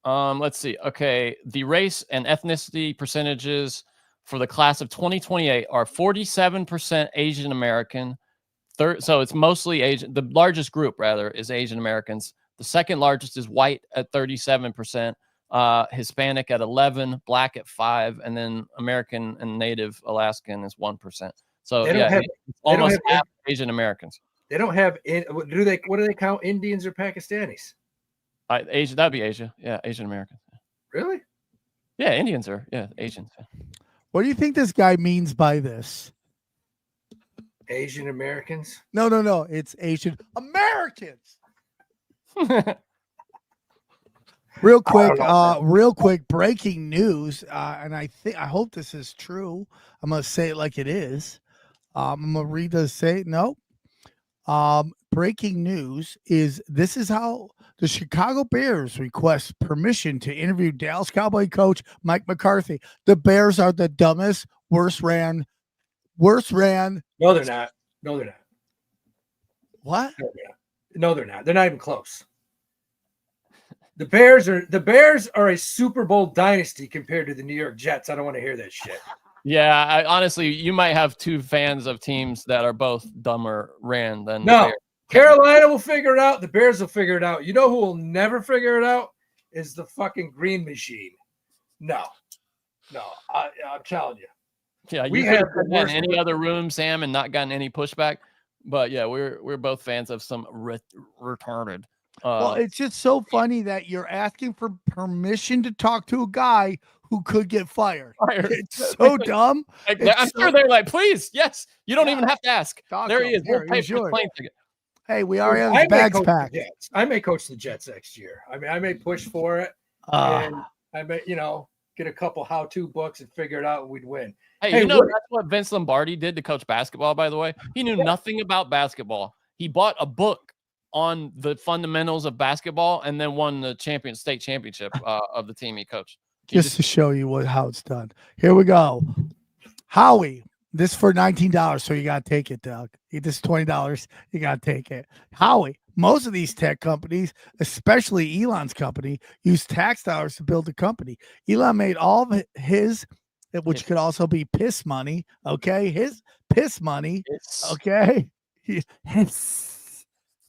Let's see. Okay. The race and ethnicity percentages for the class of 2028 are 47% Asian American. So it's mostly Asian. The largest group, rather, is Asian Americans. The second largest is white at 37%, Hispanic at 11%, Black at 5%, and then American and Native Alaskan is 1%. So almost half Asian Americans. They don't have. What do they count? Indians or Pakistanis? Asia. That'd be Asia. Yeah, Asian Americans. Really? Yeah, Indians are Asians. What do you think this guy means by this? Asian Americans? No. It's Asian Americans. Real quick, breaking news. And I hope this is true. I'm gonna say it like it is. I'm gonna read the say no. Breaking news is this is how the Chicago Bears request permission to interview Dallas Cowboy coach Mike McCarthy. The Bears are the dumbest, worst ran. No, they're not. What? No, they're not. They're not even close. The Bears are a Super Bowl dynasty compared to the New York Jets. I don't want to hear that shit. Yeah, honestly, you might have two fans of teams that are both dumber ran than no. the Bears. Carolina will figure it out. The Bears will figure it out. You know who will never figure it out is the fucking Green Machine. No, I'm telling you. Yeah, you could have been in any other room, Sam, and not gotten any pushback. But yeah, we're both fans of some retarded. Well, it's just so funny that you're asking for permission to talk to a guy who could get fired. It's so dumb. I'm sure they're like, please, yes. You don't even have to ask. There he is. We'll pay for the plane ticket. Hey, we already have his bags packed. I may coach the Jets next year. I mean, I may push for it, and I may, get a couple how-to books and figure it out, and we'd win. Hey, that's what Vince Lombardi did to coach basketball, by the way. He knew nothing about basketball. He bought a book on the fundamentals of basketball and then won the state championship of the team he coached. Just to show you how it's done. Here we go. Howie, this for $19, so you got to take it, Doug. This is $20. You got to take it. Howie, most of these tech companies, especially Elon's company, use tax dollars to build the company. Elon made all of his, which could also be piss money, okay? His piss money, okay?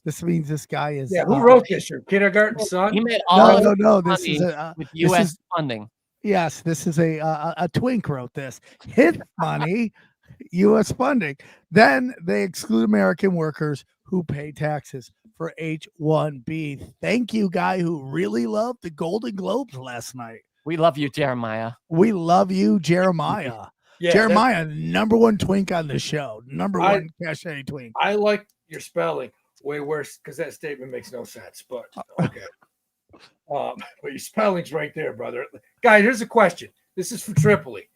This means this guy is. Yeah, who wrote this? Your kindergarten son? He made all no. This is with U.S. funding. Yes, this is a twink wrote this. His money, U.S. funding. Then they exclude American workers who pay taxes for H-1B. Thank you, guy who really loved the Golden Globes last night. We love you, Jeremiah. We love you, Jeremiah. Yeah, Jeremiah, number one twink on the show. Number one cachet twink. I like your spelling. Way worse because that statement makes no sense, but okay. But your spelling's right there, brother. Guy, here's a question. This is for Tripoli.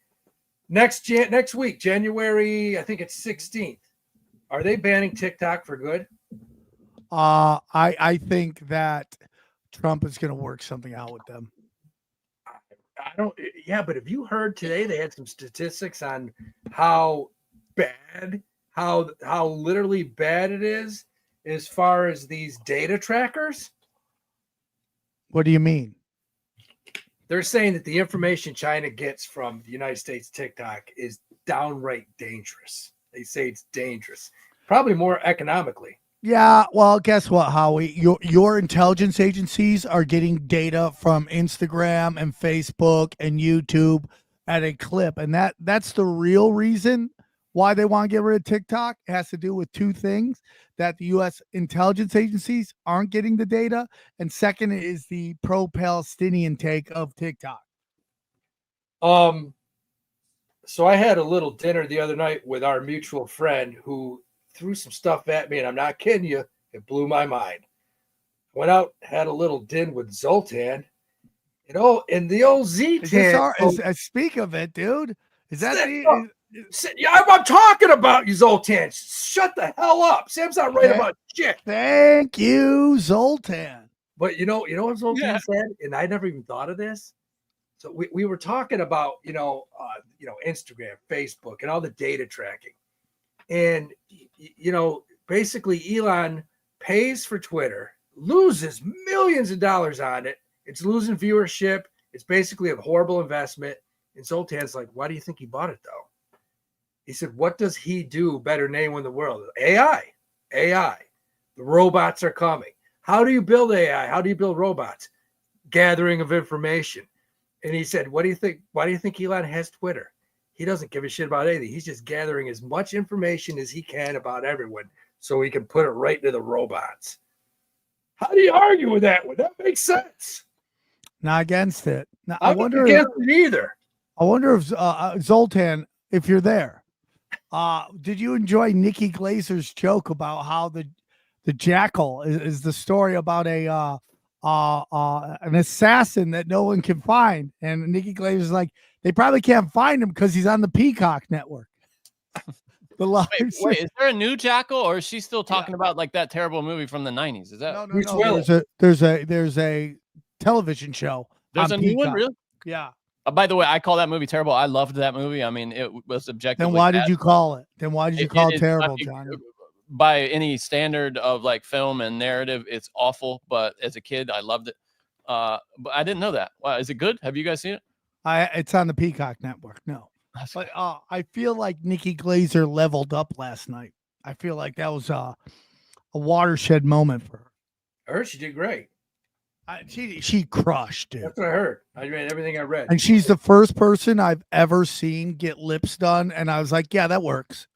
Next week, January, I think it's 16th. Are they banning TikTok for good? I think that Trump is going to work something out with them. I don't. Yeah, but have you heard today they had some statistics on how literally bad it is? As far as these data trackers? What do you mean? They're saying that the information China gets from the United States TikTok is downright dangerous. They say it's dangerous, probably more economically. Yeah, well, guess what, Howie? Your intelligence agencies are getting data from Instagram and Facebook and YouTube at a clip, and that's the real reason why they want to get rid of TikTok. It has to do with two things: that the U.S. intelligence agencies aren't getting the data, and second is the pro-Palestinian take of TikTok. So I had a little dinner the other night with our mutual friend who threw some stuff at me, and I'm not kidding you. It blew my mind. Went out, had a little din with Zoltan, and the old Z10. Speak of it, dude. Is that yeah, I'm talking about you, Zoltan. Shut the hell up. Sam's not right about shit. Thank you, Zoltan. But you know what Zoltan said, and I never even thought of this. So we were talking about Instagram, Facebook, and all the data tracking, and basically Elon pays for Twitter, loses millions of dollars on it. It's losing viewership. It's basically a horrible investment. And Zoltan's like, why do you think he bought it though? He said, what does he do better than anyone in the world? AI. The robots are coming. How do you build AI? How do you build robots? Gathering of information. And he said, what do you think? Why do you think Elon has Twitter? He doesn't give a shit about anything. He's just gathering as much information as he can about everyone so he can put it right into the robots. How do you argue with that one? That makes sense. Not against it. Now, I'm not against it either. I wonder if Zoltan, if you're there, did you enjoy Nikki Glazer's joke about how the jackal is the story about an assassin that no one can find, and Nikki Glazer's like, they probably can't find him because he's on the Peacock network. Wait, is there a new Jackal, or is she still talking about like that terrible movie from the 90s? Is that no? There's a television show. There's a new one, really? Yeah. By the way, I call that movie terrible. I loved that movie. I mean, it was objectively. Then why did you call it? Terrible, John? By any standard of like film and narrative, it's awful. But as a kid, I loved it. But I didn't know that. Wow, is it good? Have you guys seen it? It's on the Peacock network. No, but I feel like Nikki Glazer leveled up last night. I feel like that was a watershed moment for her. I heard she did great. She crushed, dude. That's what I heard. I read everything I read. And she's the first person I've ever seen get lips done. And I was like, yeah, that works.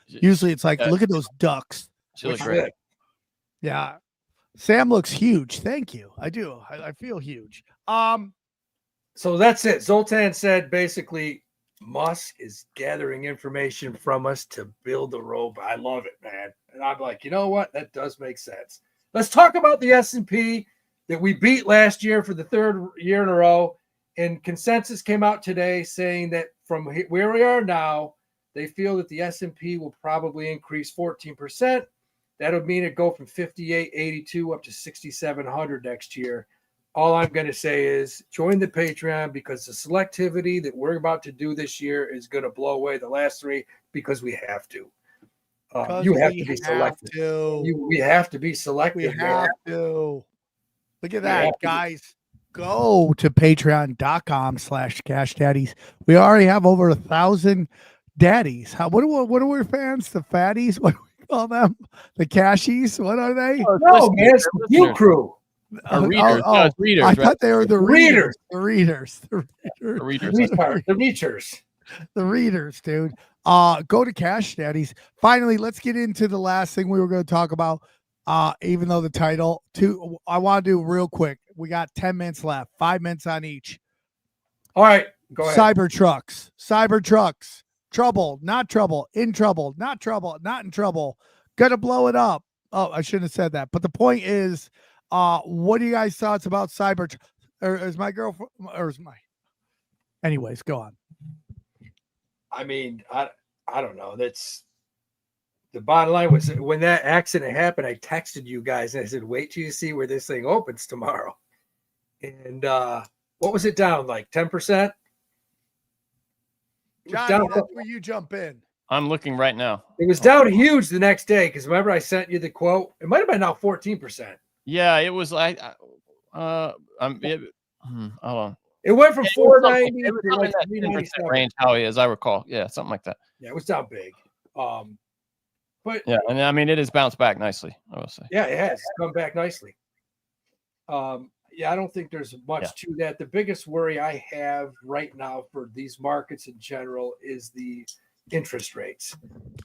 Usually it's like, look at those ducks. She looks great. Yeah. Sam looks huge. Thank you. I do. I feel huge. So that's it. Zoltan said basically Musk is gathering information from us to build a robot. I love it, man. And I'm like, you know what? That does make sense. Let's talk about the S&P that we beat last year for the third year in a row. And consensus came out today saying that from where we are now, they feel that the S&P will probably increase 14%. That would mean it go from 5882 up to 6700 next year. All I'm going to say is join the Patreon, because the selectivity that we're about to do this year is going to blow away the last three, because we have to. You have to be selective. We have to be selective. We have to. Look at that, guys. Go to patreon.com/cashdaddies. We already have over 1,000 daddies. What are our fans? The fatties? What do we call them? The cashies? What are they? No, man, it's the View Crew. Readers. Readers. I thought they were the readers. The readers. The readers, dude. Go to Cash Daddies. Finally, let's get into the last thing we were going to talk about. Even though the title, I want to do real quick. We got 10 minutes left, 5 minutes on each. All right, go ahead. Cybertrucks. Trouble, not trouble. In trouble, not trouble. Not in trouble. Gonna blow it up. Oh, I shouldn't have said that. But the point is, what are you guys' thoughts about Cybertrucks? Or is my girlfriend? Or is my? Anyways, go on. I mean, I don't know. That's the bottom line. Was when that accident happened, I texted you guys and I said, wait till you see where this thing opens tomorrow. And what was it down, like 10%? Johnny, that's where you jump in. I'm looking right now. It was down huge the next day, because remember I sent you the quote. It might have been now 14%. Yeah, it was like hold on. It went from 490 to like 397 range, Howie, as I recall. Yeah, something like that. Yeah, it was down big. But yeah, and I mean it has bounced back nicely, I will say. Yeah, it has. It's come back nicely. Yeah, I don't think there's much to that. The biggest worry I have right now for these markets in general is the interest rates.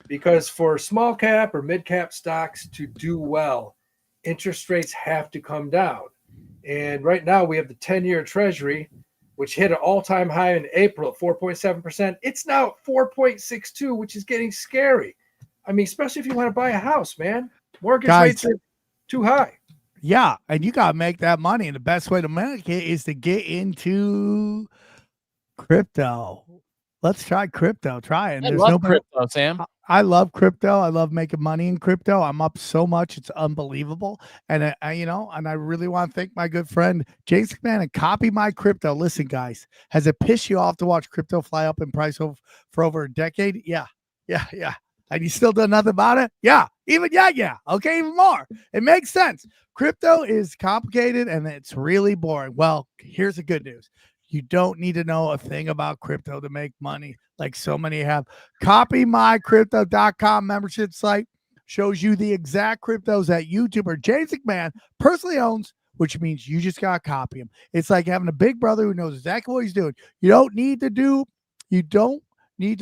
Because for small cap or mid cap stocks to do well, interest rates have to come down. And right now we have the 10-year treasury, which hit an all-time high in April at 4.7%. It's now at 4.62, which is getting scary. I mean, especially if you want to buy a house, man. Mortgage rates are too high. Yeah, and you got to make that money. And the best way to make it is to get into crypto. Let's try crypto. Try it. I love crypto, Sam. I love crypto. I love making money in crypto. I'm up so much. It's unbelievable. And I really want to thank my good friend, James McMahon, and Copy My Crypto. Listen, guys, has it pissed you off to watch crypto fly up in price for over a decade? Yeah. And you still done nothing about it? Yeah. Yeah. Okay, even more. It makes sense. Crypto is complicated and it's really boring. Well, here's the good news. You don't need to know a thing about crypto to make money like so many have. CopyMyCrypto.com membership site shows you the exact cryptos that YouTuber James McMahon personally owns, which means you just got to copy him. It's like having a big brother who knows exactly what he's doing. You don't need to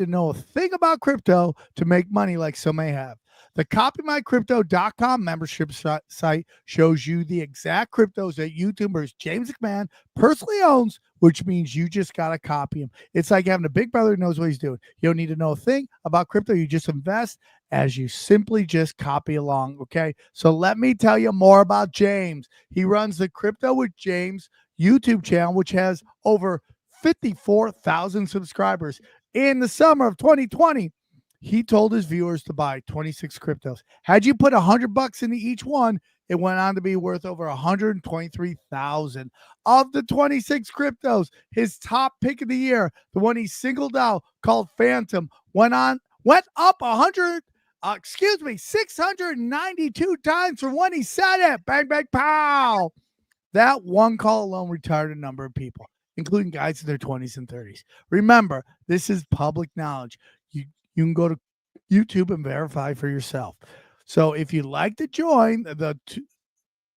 know a thing about crypto to make money like so many have. The CopyMyCrypto.com membership site shows you the exact cryptos that YouTubers James McMahon personally owns, which means you just got to copy him. It's like having a big brother who knows what he's doing. You don't need to know a thing about crypto. You just invest as you simply just copy along, okay? So let me tell you more about James. He runs the Crypto with James YouTube channel, which has over 54,000 subscribers. In the summer of 2020, he told his viewers to buy 26 cryptos. Had you put $100 into each one, it went on to be worth over 123,000. Of the 26 cryptos, his top pick of the year, the one he singled out called Phantom, went up 692 times from when he said it. Bang, bang, pow. That one call alone retired a number of people, including guys in their 20s and 30s. Remember, this is public knowledge. You can go to YouTube and verify for yourself. So if you'd like to join the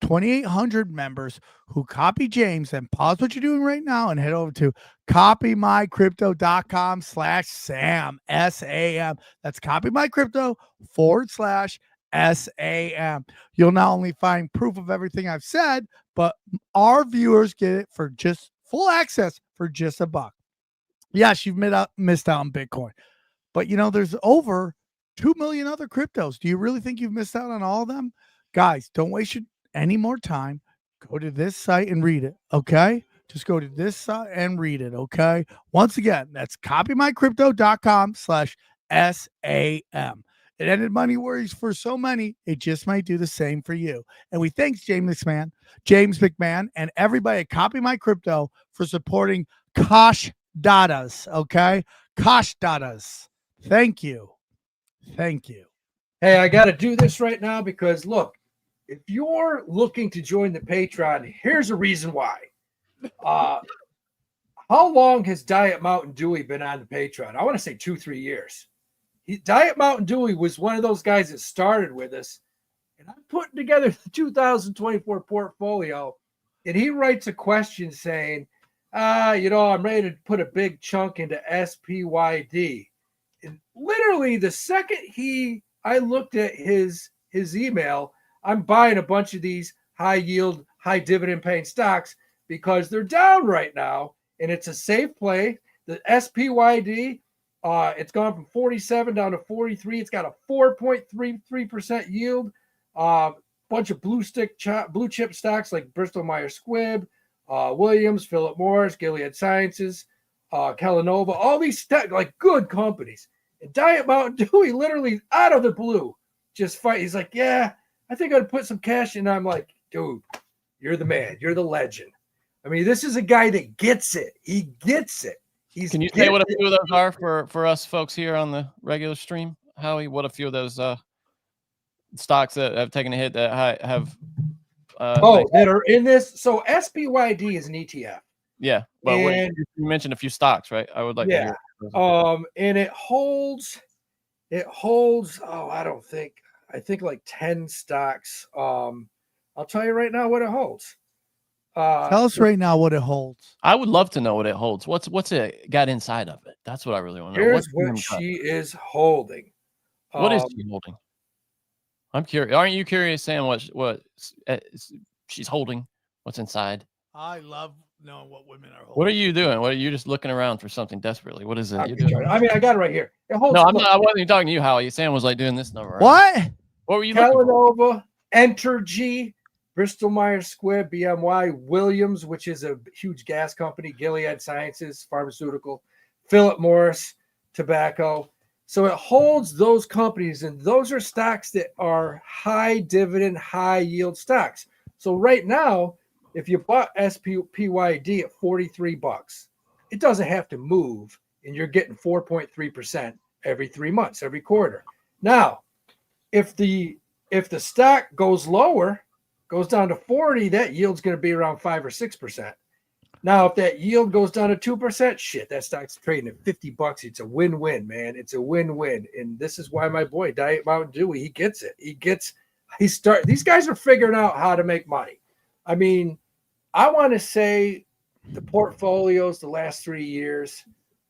2,800 members who copy James, then pause what you're doing right now and head over to copymycrypto.com/Sam, S-A-M. That's copymycrypto.com/SAM. You'll not only find proof of everything I've said, but our viewers get it for just full access for just $1. Yes, you've missed out on Bitcoin. But, there's over 2 million other cryptos. Do you really think you've missed out on all of them? Guys, don't waste any more time. Go to this site and read it, okay? Just go to this site and read it, okay? Once again, that's copymycrypto.com/SAM. It ended money worries for so many, it just might do the same for you. And we thank James McMahon, and everybody at Copy My Crypto for supporting Kosh Dadas, okay? Kosh Dadas. Thank you. Hey, I got to do this right now because, look, if you're looking to join the Patreon, here's a reason why. How long has Diet Mountain Dewey been on the Patreon? I want to say 2-3 years. Diet Mountain Dewey was one of those guys that started with us, and I'm putting together the 2024 portfolio, and he writes a question saying, I'm ready to put a big chunk into SPYD. And literally the second I looked at his email, I'm buying a bunch of these high yield, high dividend paying stocks because they're down right now. And it's a safe play. The SPYD, it's gone from 47 down to 43. It's got a 4.33% yield. Bunch of blue chip stocks like Bristol Myers Squibb, Williams, Philip Morris, Gilead Sciences, Kellanova, all these like good companies. And Diet Mountain Dewey literally out of the blue just fight. He's like, yeah, I think I'd put some cash in. I'm like, dude, you're the man. You're the legend. I mean, this is a guy that gets it. He gets it. Can you say what a few of those are for us folks here on the regular stream, Howie? What a few of those stocks that have taken a hit that have that are in this. So SPYD is an ETF. Yeah, but you mentioned a few stocks, right? I would like to hear. And it holds. I think like 10 stocks. I'll tell you right now what it holds. Tell us right now what it holds. I would love to know what it holds. What's it got inside of it? That's what I really want to know. Here's what she is holding. What is she holding? I'm curious. Aren't you curious, Sam? What she's holding? What's inside? I love knowing what women are holding. What are you doing? What are you just looking around for something desperately? What is it? You're doing? I mean, I got it right here. It holds, No, I'm not. I wasn't even talking to you, Howie. Sam was like doing this number. Right? What? What were you looking for? Calanova, Entergy, Bristol Myers Squibb, BMY, Williams, which is a huge gas company, Gilead Sciences, pharmaceutical, Philip Morris, tobacco. So it holds those companies, and those are stocks that are high dividend, high yield stocks. So right now, if you bought SPYD at $43, it doesn't have to move, and you're getting 4.3% every 3 months, every quarter. Now, if the stock goes lower, goes down to 40, that yield's going to be around 5 or 6%. Now, if that yield goes down to 2%, shit, that stock's trading at $50. It's a win-win, man. It's a win-win. And this is why my boy, Diet Mountain Dewey, he gets it. These guys are figuring out how to make money. I mean, I want to say the portfolios the last 3 years,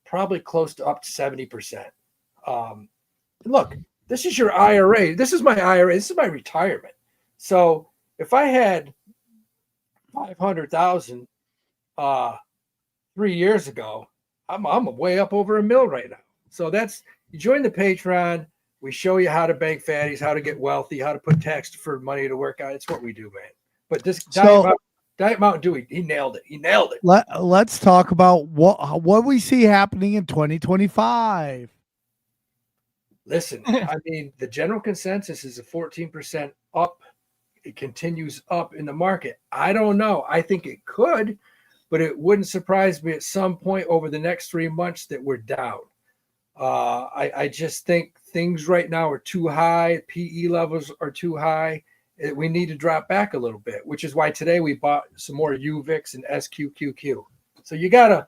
probably close to up to 70%. Look, this is your IRA. This is my IRA. This is my retirement. So if I had 500,000 3 years ago, I'm way up over $1 million right now. So you join the Patreon. We show you how to bank fatties, how to get wealthy, how to put tax-deferred money to work out. It's what we do, man. But this Diet Mountain Dewey, he nailed it. He nailed it. Let's talk about what we see happening in 2025. Listen, I mean, the general consensus is a 14% up. It continues up in the market. I don't know. I think it could, but it wouldn't surprise me at some point over the next 3 months that we're down. I just think things right now are too high. PE levels are too high. We need to drop back a little bit, which is why today we bought some more UVIX and SQQQ. So you gotta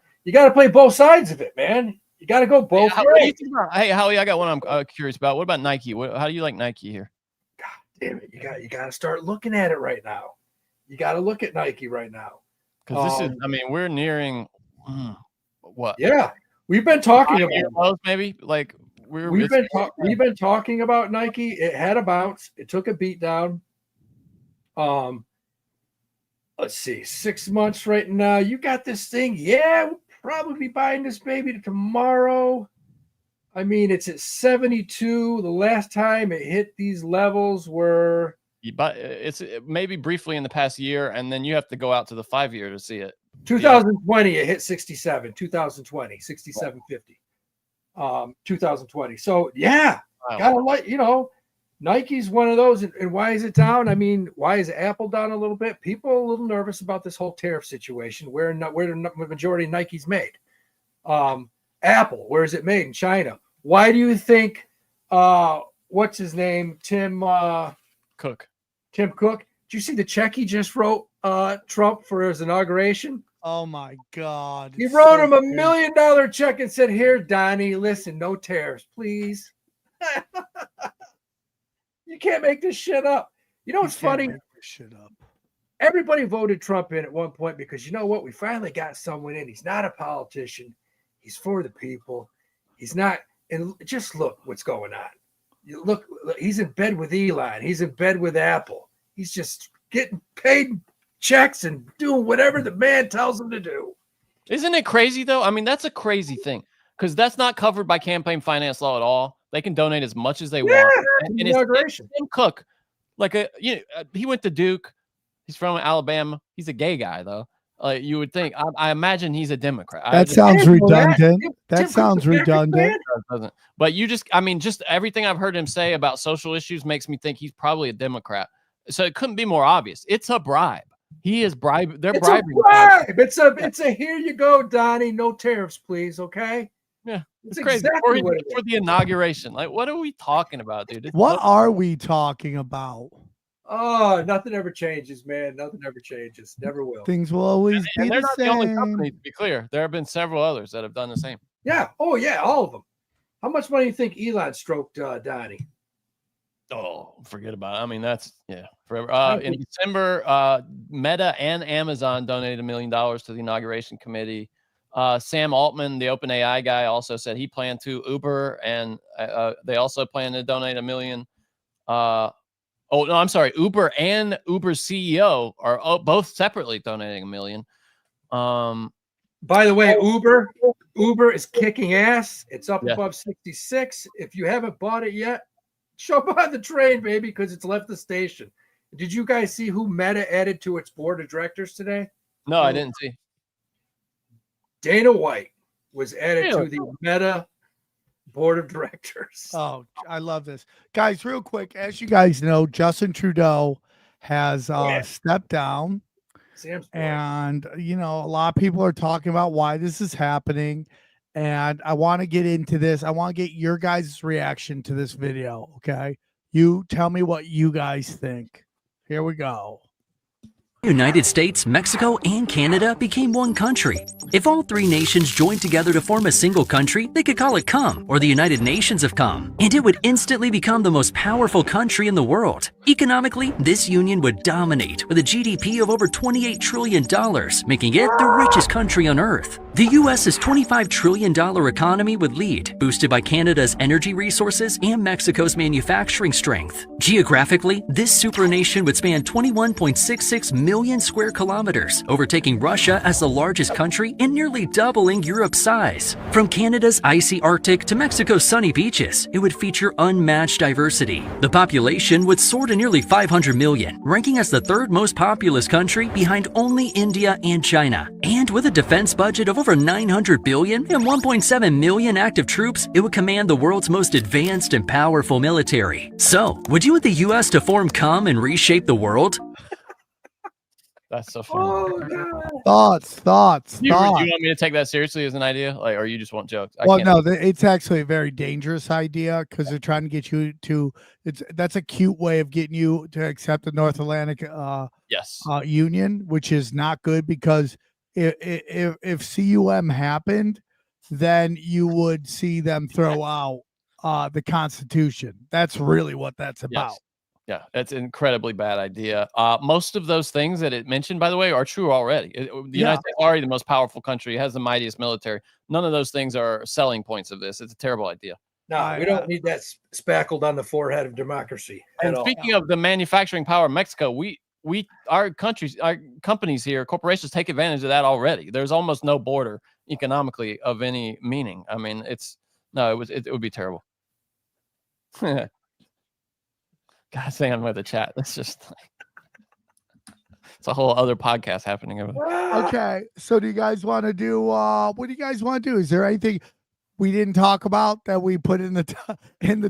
play both sides of it, man. You gotta go both ways. Hey, Howie, I got one I'm curious about. What about Nike? How do you like Nike here? God damn it! You gotta start looking at it right now. You gotta look at Nike right now. Because this is, I mean, we're nearing what? Yeah, we've been talking about lows, maybe like we've been talking about Nike. It had a bounce. It took a beat down. Let's see, 6 months right now. You got this thing. Yeah, we'll probably be buying this baby tomorrow. I mean, it's at 72. The last time it hit these levels were. But it's maybe briefly in the past year, and then you have to go out to the 5 year to see it. 2020, it hit 67. 2020, 67.50. 2020. So yeah, gotta like, Nike's one of those. And why is it down? I mean, why is Apple down a little bit? People are a little nervous about this whole tariff situation. Where the majority of Nike's made. Apple, where is it made? In China. Why do you think? What's his name? Tim Cook. Did you see the check he just wrote Trump for his inauguration? Oh my God. He wrote him $1 million check and said, "Here, Donnie, listen, no tariffs, please." You can't make this shit up. You know what's funny? Make this shit up. Everybody voted Trump in at one point because you know what? We finally got someone in. He's not a politician. He's for the people. He's not. And just look what's going on. You look, he's in bed with Elon. He's in bed with Apple. He's just getting paid checks and doing whatever the man tells him to do. Isn't it crazy though? I mean, that's a crazy thing because that's not covered by campaign finance law at all. They can donate as much as they want. And it's Tim Cook, he went to Duke. He's from Alabama. He's a gay guy though. You would think. I imagine he's a Democrat. That sounds redundant. That sounds redundant. But just everything I've heard him say about social issues makes me think he's probably a Democrat. So it couldn't be more obvious. It's a bribe. He is bribing. They're bribing. It's a here you go, Donnie. No tariffs, please. Okay. Yeah, it's crazy. Exactly for the inauguration. Like, what are we talking about, dude? What are we talking about? Oh, nothing ever changes, man. Nothing ever changes. Never will. Things will always be they're the not same. the only company, to be clear. There have been several others that have done the same. Yeah. Oh, yeah. All of them. How much money do you think Elon stroked Donnie? Oh, forget about it. I mean, that's forever. In December, Meta and Amazon donated $1 million to the inauguration committee. Sam Altman, the OpenAI guy, also said he planned to. Uber and they also plan to donate $1 million. Oh, no, I'm sorry. Uber and Uber's CEO are both separately donating $1 million. By the way, Uber is kicking ass. It's up above 66. If you haven't bought it yet, jump on the train, baby, because it's left the station. Did you guys see who Meta added to its board of directors today? No, I didn't see. Dana White was added to the Meta board of directors. Oh, I love this. Guys, real quick, as you guys know, Justin Trudeau has stepped down. And, you know, a lot of people are talking about why this is happening. And I want to get into this. I want to get your guys' reaction to this video. Okay. You tell me what you guys think. Here we go. United States, Mexico, and Canada became one country. If all three nations joined together to form a single country, they could call it CUM, or the United Nations of CUM, and it would instantly become the most powerful country in the world. Economically, this union would dominate with a GDP of over $28 trillion, making it the richest country on Earth. The U.S.'s $25 trillion economy would lead, boosted by Canada's energy resources and Mexico's manufacturing strength. Geographically, this supernation would span 21.66 million square kilometers, overtaking Russia as the largest country and nearly doubling Europe's size. From Canada's icy Arctic to Mexico's sunny beaches, it would feature unmatched diversity. The population would soar to nearly 500 million, ranking as the third most populous country behind only India and China. And with a defense budget of over 900 billion and 1.7 million active troops, it would command the world's most advanced and powerful military. So, would you want the U.S. to form CUM and reshape the world? That's so funny. Thoughts. You want me to take that seriously as an idea, like, or you just want jokes? It's actually a very dangerous idea because they're trying to get you to. That's a cute way of getting you to accept the North Atlantic Union, which is not good because if CUM happened, then you would see them throw out the Constitution. That's really what that's about. Yes. Yeah, that's an incredibly bad idea. Most of those things that it mentioned, by the way, are true already. The United States is already the most powerful country. It has the mightiest military. None of those things are selling points of this. It's a terrible idea. No, we don't need that spackled on the forehead of democracy. And speaking of the manufacturing power of Mexico, our companies here, corporations take advantage of that already. There's almost no border economically of any meaning. I mean, it would be terrible. God, saying I'm with the chat. That's just it's a whole other podcast happening over there. Okay, so do you guys want to do? What do you guys want to do? Is there anything we didn't talk about that we put in the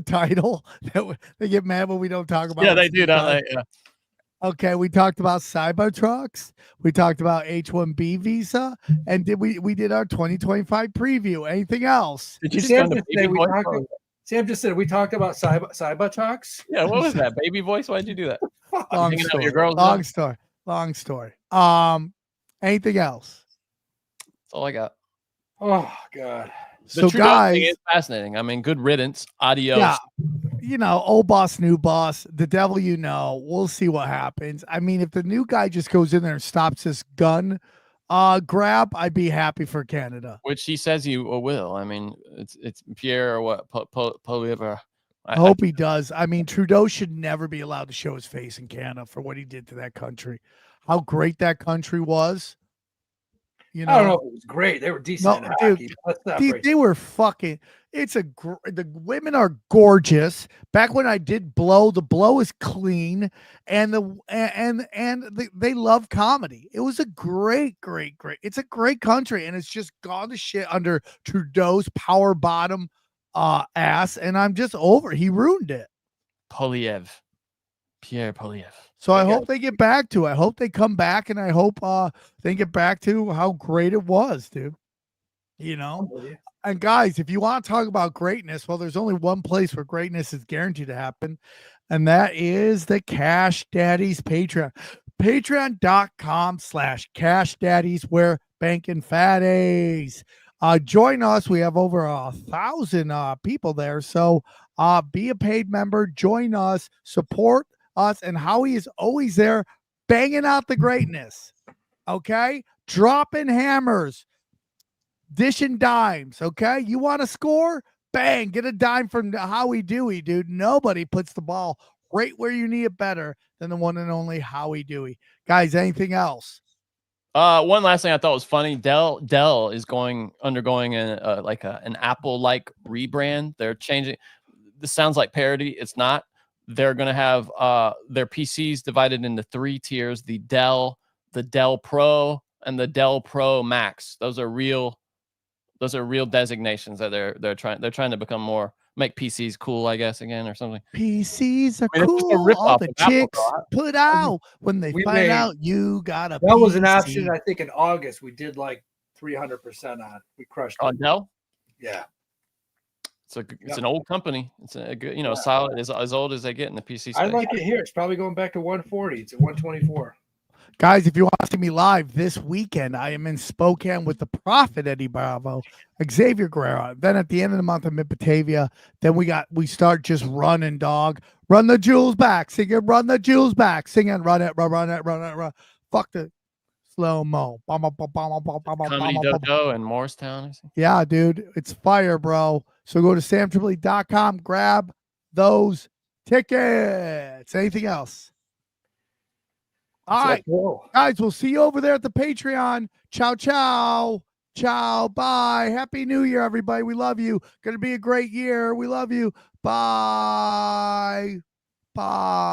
title that they get mad when we don't talk about? Yeah, they do, don't they? Yeah. Okay, we talked about Cybertrucks. We talked about H-1B visa, and we did our 2025 preview. Anything else? Did you Sam just said we talked about Cybertrucks. Yeah, what was that? Baby voice? Why'd you do that? Long story. Anything else? That's all I got. Oh God. So guys, thing is fascinating. I mean, good riddance. Adios. Yeah. You know, old boss, new boss, the devil, we'll see what happens. I mean, if the new guy just goes in there and stops this gun grab, I'd be happy for Canada. Which he says he will. I mean, it's Pierre or what? Poliver. I hope he does. I mean, Trudeau should never be allowed to show his face in Canada for what he did to that country. How great that country was. You know, I don't know if it was great. They were decent. No, dude, they were fucking. The women are gorgeous. Back when I did Blow, the Blow is clean, and they love comedy. It was a great. It's a great country, and it's just gone to shit under Trudeau's power bottom ass, and I'm just over. He ruined it. Pierre Poliev. So I hope they get back to it. I hope they come back, and I hope they get back to how great it was, dude. You know. And guys, if you want to talk about greatness, well, there's only one place where greatness is guaranteed to happen, and that is the Cash Daddies Patreon. Patreon.com/Cash Daddies, where banking fatties. Join us. We have over 1,000 people there. So be a paid member. Join us. Support us. And Howie is always there banging out the greatness. Okay? Dropping hammers. Dishing dimes, okay? You want to score? Bang, get a dime from Howie Dewey, dude. Nobody puts the ball right where you need it better than the one and only Howie Dewey. Guys, anything else? One last thing I thought was funny. Dell is undergoing an Apple-like rebrand. They're changing. This sounds like parody. It's not. They're going to have their PCs divided into 3 tiers: the Dell Pro, and the Dell Pro Max. Those are real designations that they're trying to make PCs cool, I guess, again, or something. PCs are I mean, it's just a cool. rip-off All the of Apple, chicks though. put out when they We find made- out you got a That was an PC. option. I think in August we did like 300% on. We crushed it. On Dell, Yeah. it's an old company. It's a good, solid as old as they get in the PC space. I like it here. It's probably going back to 140. It's at 124. Guys, if you want to see me live this weekend, I am in Spokane with the Prophet Eddie Bravo, Xavier Guerrero. Then at the end of the month, I'm in Batavia. Then we start just running, dog. Run the jewels back, singing, run the jewels back, singing, run it, run it, run it, run. Fuck the slow mo. Comedy Dojo in Morristown. Yeah, dude, it's fire, bro. So go to samtripoli.com, grab those tickets. Anything else? All right, guys, we'll see you over there at the Patreon. Ciao, ciao. Ciao, bye. Happy New Year, everybody. We love you. Gonna be a great year. We love you. Bye. Bye.